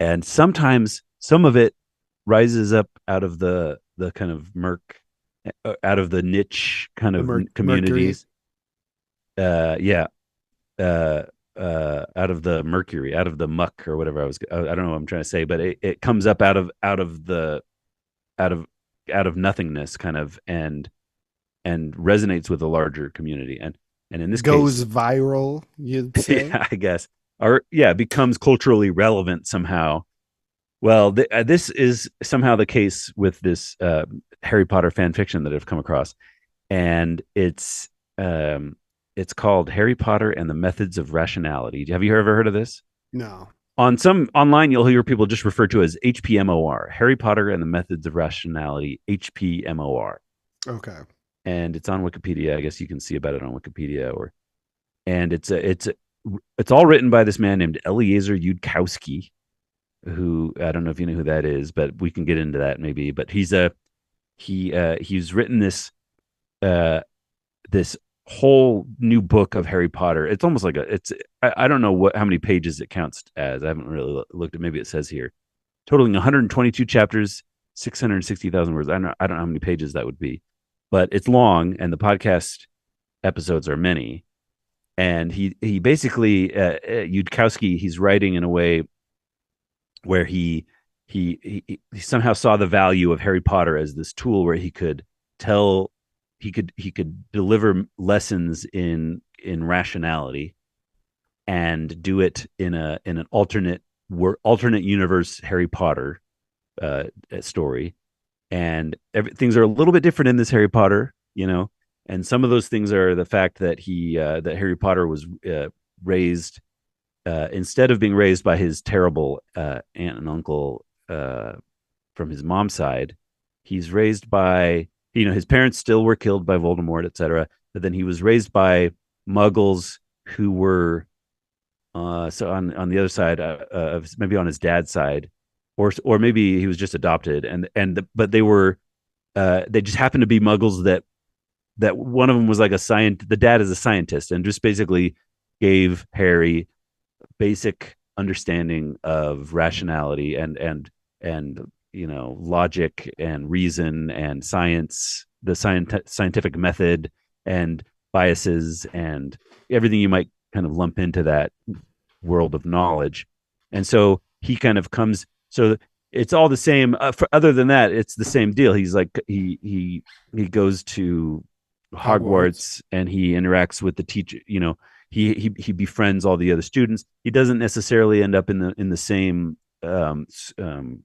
And sometimes some of it rises up out of the kind of out of the niche kind The of Mercury. communities. Yeah, uh, out of the mercury, out of the muck or whatever I don't know what I'm trying to say, but it comes up out of the out of out of nothingness, kind of, and resonates with a larger community, and in this Goes case, viral, you'd say. yeah, I guess, or yeah, becomes culturally relevant somehow. Well, this is somehow the case with this Harry Potter fan fiction that I've come across, and it's called Harry Potter and the Methods of Rationality. Have you ever heard of this? No. On some online, you'll hear people just refer to it as HPMOR, Harry Potter and the Methods of Rationality, HPMOR, Okay. and it's on Wikipedia. I guess you can see about it on Wikipedia, and it's all written by this man named Eliezer Yudkowsky, who I don't know if you know who that is, but we can get into that maybe. But he's written uh this whole new book of Harry Potter. It's almost like I don't know how many pages it counts as. I haven't really looked at. Maybe it says here, totaling 122 chapters, 660,000 words. I don't know how many pages that would be, but it's long, and the podcast episodes are many. And he basically Yudkowsky, he's writing in a way where he somehow saw the value of Harry Potter as this tool where tell he could deliver lessons in rationality, and do it in an alternate universe Harry Potter story, and things are a little bit different in this Harry Potter, and some of those things are the fact that that Harry Potter was raised, instead of being raised by his terrible aunt and uncle from his mom's side, he's raised by, his parents still were killed by Voldemort, etc. But then he was raised by Muggles who were so on the other side, maybe on his dad's side, or maybe he was just adopted, but they just happened to be Muggles that one of them was like a scientist. The dad is a scientist, and just basically gave Harry basic understanding of rationality and logic and reason and science, the scientific method, and biases and everything you might kind of lump into that world of knowledge. And so he kind of comes. So it's all the same. Other than that, it's the same deal. He's like he goes to Hogwarts. Hogwarts and he interacts with the teacher. He befriends all the other students. He doesn't necessarily end up in the same um, um,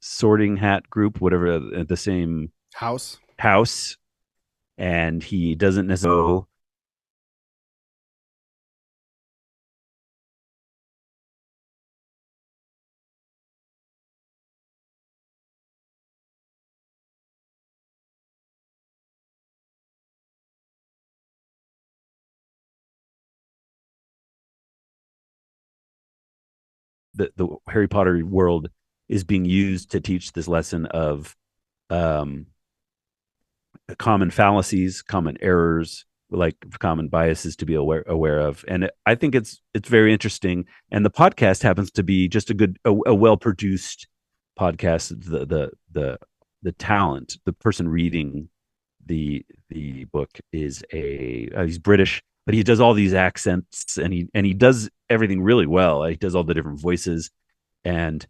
sorting hat group, whatever, the same House. house, and he doesn't necessarily the Harry Potter world is being used to teach this lesson of um, common fallacies, common errors, like common biases to be aware of. And I think it's very interesting. And the podcast happens to be just a well produced podcast. The talent, the person reading the book is he's British, but he does all these accents and he does everything really well. He does all the different voices, and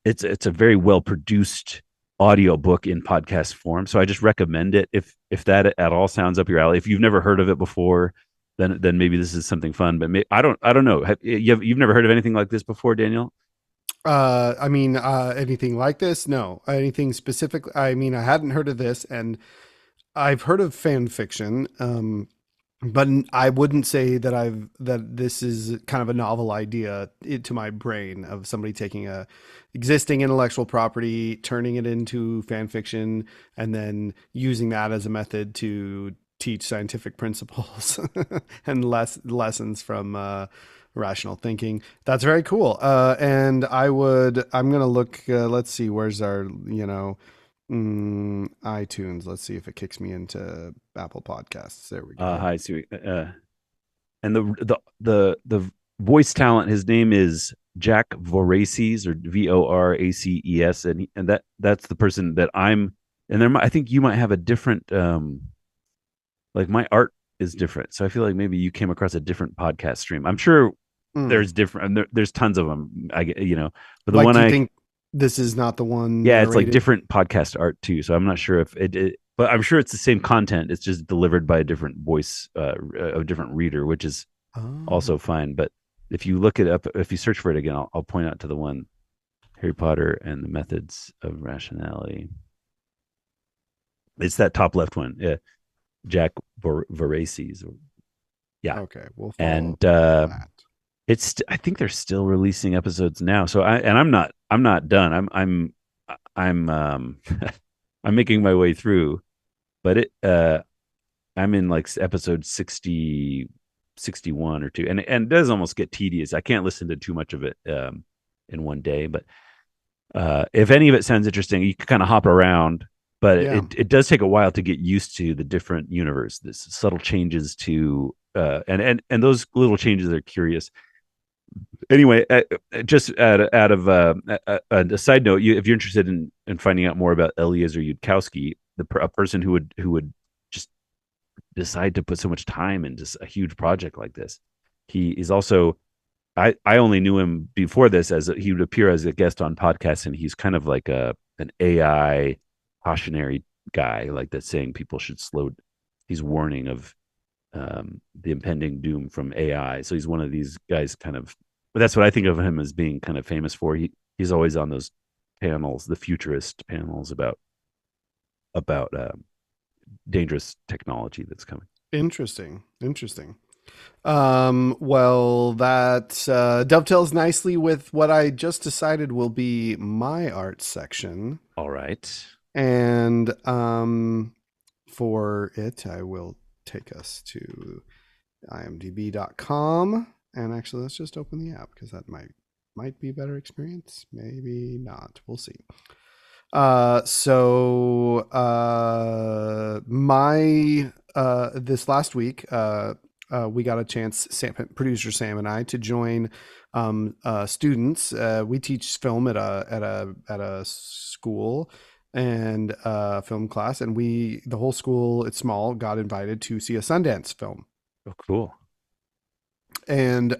it's a very well produced audio book in podcast form. So I just recommend it if that at all sounds up your alley. If you've never heard of it before, then maybe this is something fun. But I don't know. You've never heard of anything like this before, Daniel? I mean, anything like this? No. Anything specific? I mean, I hadn't heard of this, and I've heard of fan fiction, but I wouldn't say that this is kind of a novel idea to my brain of somebody taking a existing intellectual property, turning it into fan fiction, and then using that as a method to teach scientific principles and lessons from rational thinking. That's very cool. And I'm gonna look. Let's see, where's our iTunes. Let's see if it kicks me into Apple Podcasts. There we go. Hi, Sue. And the voice talent, his name is Jack Voraces, or Voraces, and that's the person that I'm. And I think you might have a different like my art is different, so I feel like maybe you came across a different podcast stream. I'm sure Mm. there's different, there's tons of them. But the Like, one do you I think this is not the one yeah, it's like narrated? different podcast art too. So I'm not sure if but I'm sure it's the same content. It's just delivered by a different voice, a different reader, which is also Oh, fine. But if you look it up, if you search for it again, I'll point out to the one Harry Potter and the Methods of Rationality. It's that top left one, yeah, Jack Voraces. Yeah, okay. We'll follow and that. I think they're still releasing episodes now. So I'm not done. I'm I'm making my way through, but I'm in like episode 60, 61 or two, and it does almost get tedious. I can't listen to too much of it in one day, but if any of it sounds interesting, you can kind of hop around, but Yeah. it does take a while to get used to the different universe, this subtle changes to and those little changes are curious. Anyway, just out of a side note, if you're interested in finding out more about Eliezer Yudkowsky, a person who would just decide to put so much time into a huge project like this, he is also. I only knew him before this he would appear as a guest on podcasts, and he's kind of like an AI cautionary guy, like that, saying people should slow. He's warning of the impending doom from AI. So he's one of these guys, kind of. But that's what I think of him as being kind of famous for. He's always on those panels, the futurist panels about dangerous technology that's coming. Interesting. Interesting. Well, that dovetails nicely with what I just decided will be my art section. All right. And for it, I will take us to imdb.com. And actually, let's just open the app because that might be a better experience. Maybe not. We'll see. My this last week, we got a chance, producer Sam and I, to join students. We teach film at a school and film class, and the whole school, it's small, got invited to see a Sundance film. Oh, cool. And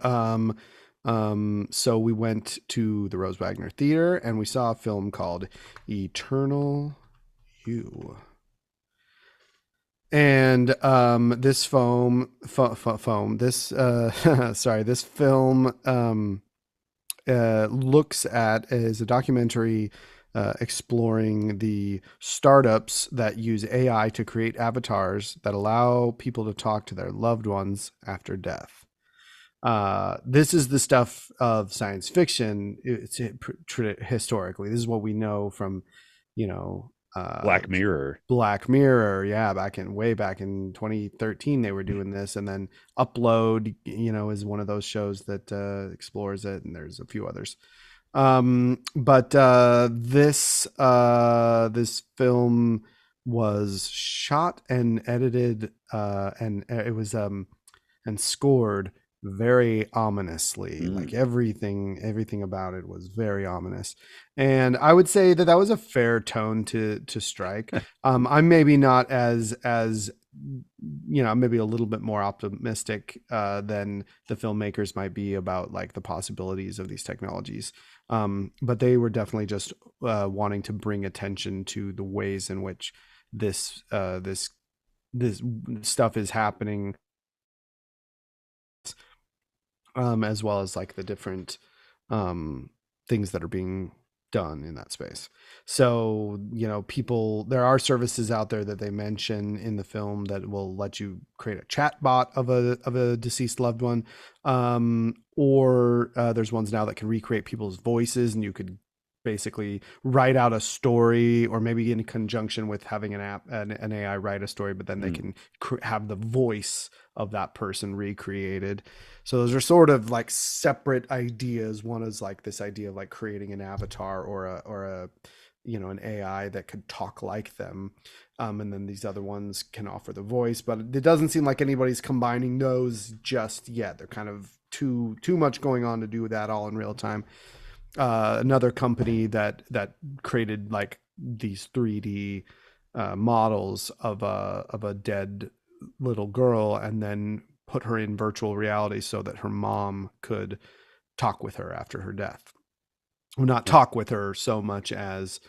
so we went to the Rose Wagner Theater and we saw a film called Eternal You. And this foam this sorry this film looks at is a documentary exploring the startups that use AI to create avatars that allow people to talk to their loved ones after death. This is the stuff of science fiction. Historically, this is what we know from, you know, Black Mirror. Black Mirror. Yeah, way back in 2013, they were doing this, and then Upload, is one of those shows that explores it, and there's a few others. But this film was shot and edited, and it was and scored very ominously. Like everything about it was very ominous, and I would say that that was a fair tone to strike. I'm maybe not as maybe a little bit more optimistic than the filmmakers might be about like the possibilities of these technologies, but they were definitely just wanting to bring attention to the ways in which this stuff is happening, as well as like the different things that are being done in that space. So, there are services out there that they mention in the film that will let you create a chat bot of a deceased loved one. Or there's ones now that can recreate people's voices, and you could basically write out a story, or maybe in conjunction with having an AI write a story, but then they can have the voice of that person recreated. So those are sort of like separate ideas. One is like this idea of like creating an avatar or a an AI that could talk like them. And then these other ones can offer the voice, but it doesn't seem like anybody's combining those just yet. They're kind of too much going on to do that all in real time. Another company that created like these 3D models of a dead little girl, and then put her in virtual reality so that her mom could talk with her after her death. Well, not talk with her so much as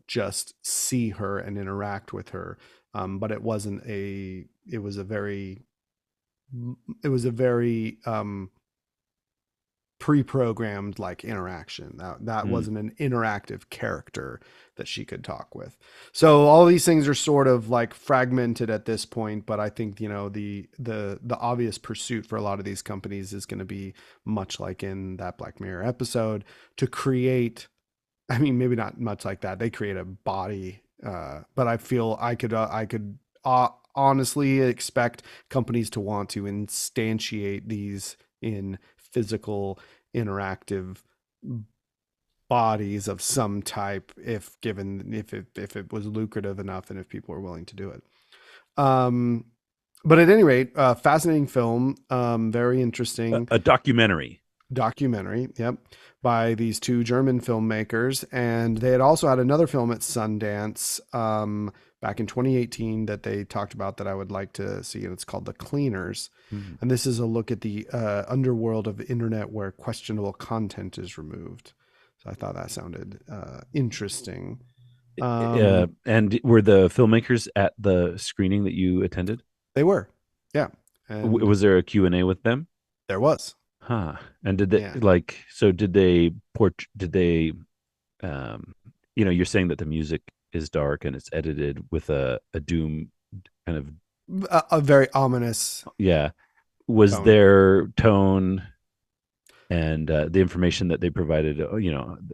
just see her and interact with her. But it was a very pre-programmed like interaction. That wasn't an interactive character that she could talk with. So all these things are sort of like fragmented at this point, but I think the obvious pursuit for a lot of these companies is going to be much like in that Black Mirror episode, to create, I mean, maybe not much like that, they create a body, but I feel I could honestly expect companies to want to instantiate these in physical interactive bodies of some type, if it was lucrative enough and if people were willing to do it. But at any rate, fascinating film, very interesting. A documentary. Yep, by these two German filmmakers. And they had also had another film at Sundance back in 2018 that they talked about that I would like to see, and it's called The Cleaners. And this is a look at the underworld of the internet where questionable content is removed. So I thought that sounded interesting. And were the filmmakers at the screening that you attended? They were, yeah. And was there a Q&A with them? There was. Huh. And did they did they you're saying that the music is dark and it's edited with a doom kind of a very ominous. Yeah. Was tone. their tone and the information that they provided,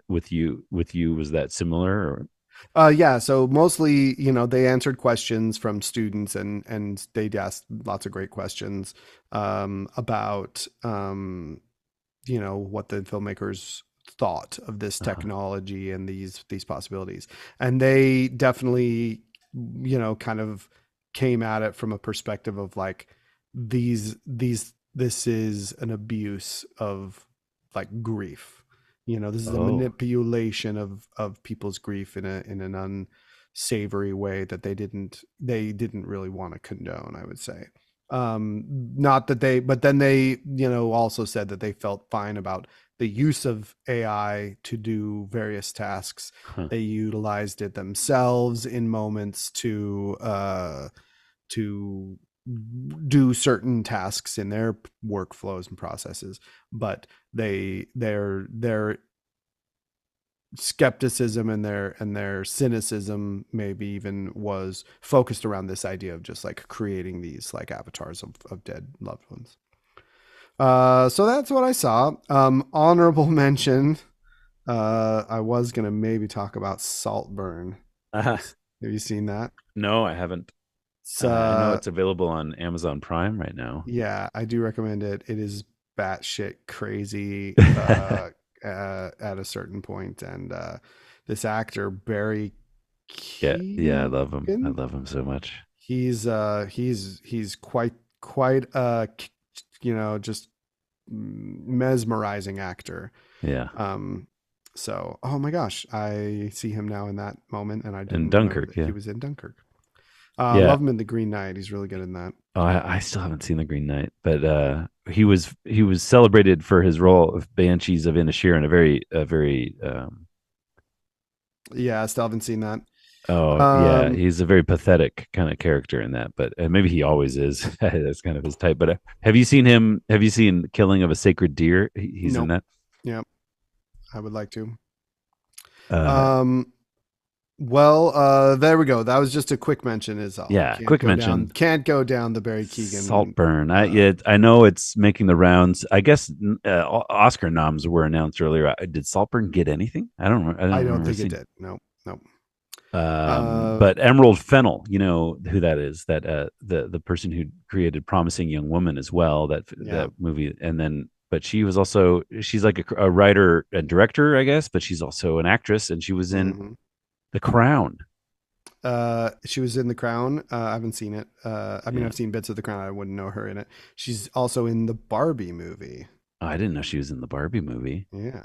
with you, was that similar? Or yeah, so mostly, they answered questions from students, and they asked lots of great questions about what the filmmakers thought of this technology and these possibilities. And they definitely kind of came at it from a perspective of like, this is an abuse of like grief. This is a Oh, manipulation of people's grief in an unsavory way that they didn't really want to condone, I would say. Not that they, but then they, also said that they felt fine about the use of AI to do various tasks. huh. They utilized it themselves in moments to do certain tasks in their workflows and processes, but their skepticism and their cynicism maybe even was focused around this idea of just like creating these like avatars of dead loved ones. So that's what I saw. Honorable mention. I was gonna maybe talk about Saltburn. Uh, Have you seen that? no, I haven't. It's I know it's available on Amazon Prime right now. Yeah, I do recommend it. It is batshit crazy at a certain point, and this actor Barry Yeah, yeah, I love him. I Keoghan, love him so much. he's quite just mesmerizing actor. Yeah, Um, so oh my gosh, I see him now in that moment, and I and didn't remember Dunkirk. that he Yeah, was in Dunkirk. yeah. Love him in The Green Knight. He's really good in that. Oh, I still haven't seen The Green Knight, but he was celebrated for his role of Banshees of Inisherin, a very Yeah, I still haven't seen that. oh yeah, Um, he's a very pathetic kind of character in that, but maybe he always is. That's kind of his type. But have you seen him? Have you seen Killing of a Sacred Deer? He's in nope. that. Yeah, I would like to. Uh, Um, well, there we go. That was just a quick mention, is all. yeah, Can't quick go down. mention. Can't go down the Barry Keoghan. Saltburn. I Uh, yeah, I know it's making the rounds. I guess Oscar noms were announced earlier. Did Saltburn get anything? I I don't don't remember think it seeing. did. No, no. But Emerald Fennell, you know who that is? That the person who created Promising Young Woman as well. Yeah. That movie, and then but she's like a writer and director, I guess, but she's also an actress, and she was in Hmm. The Crown. She was in The Crown. I haven't seen it. I mean, Yeah, I've seen bits of The Crown. I wouldn't know her in it. She's also in the Barbie movie. oh, I didn't know she was in the Barbie movie. Yeah,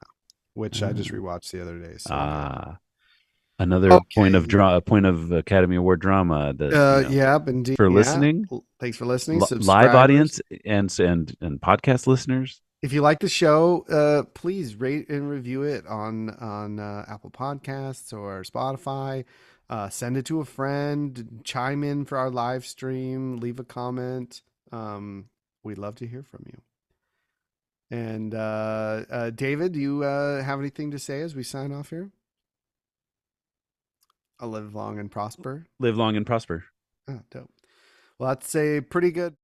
which I just Uh, rewatched the other day. So good. ah, another point of Okay. point of Academy Award drama that Yeah, indeed. for Yeah. listening, Thanks for listening. live Subscribers. audience and podcast listeners. If you like the show, please rate and review it on Apple Podcasts or Spotify. Send it to a friend. Chime in for our live stream. Leave a comment. We'd love to hear from you. And David, do you have anything to say as we sign off here? I'll live long and prosper. Live long and prosper. Oh, dope. Well, that's a pretty good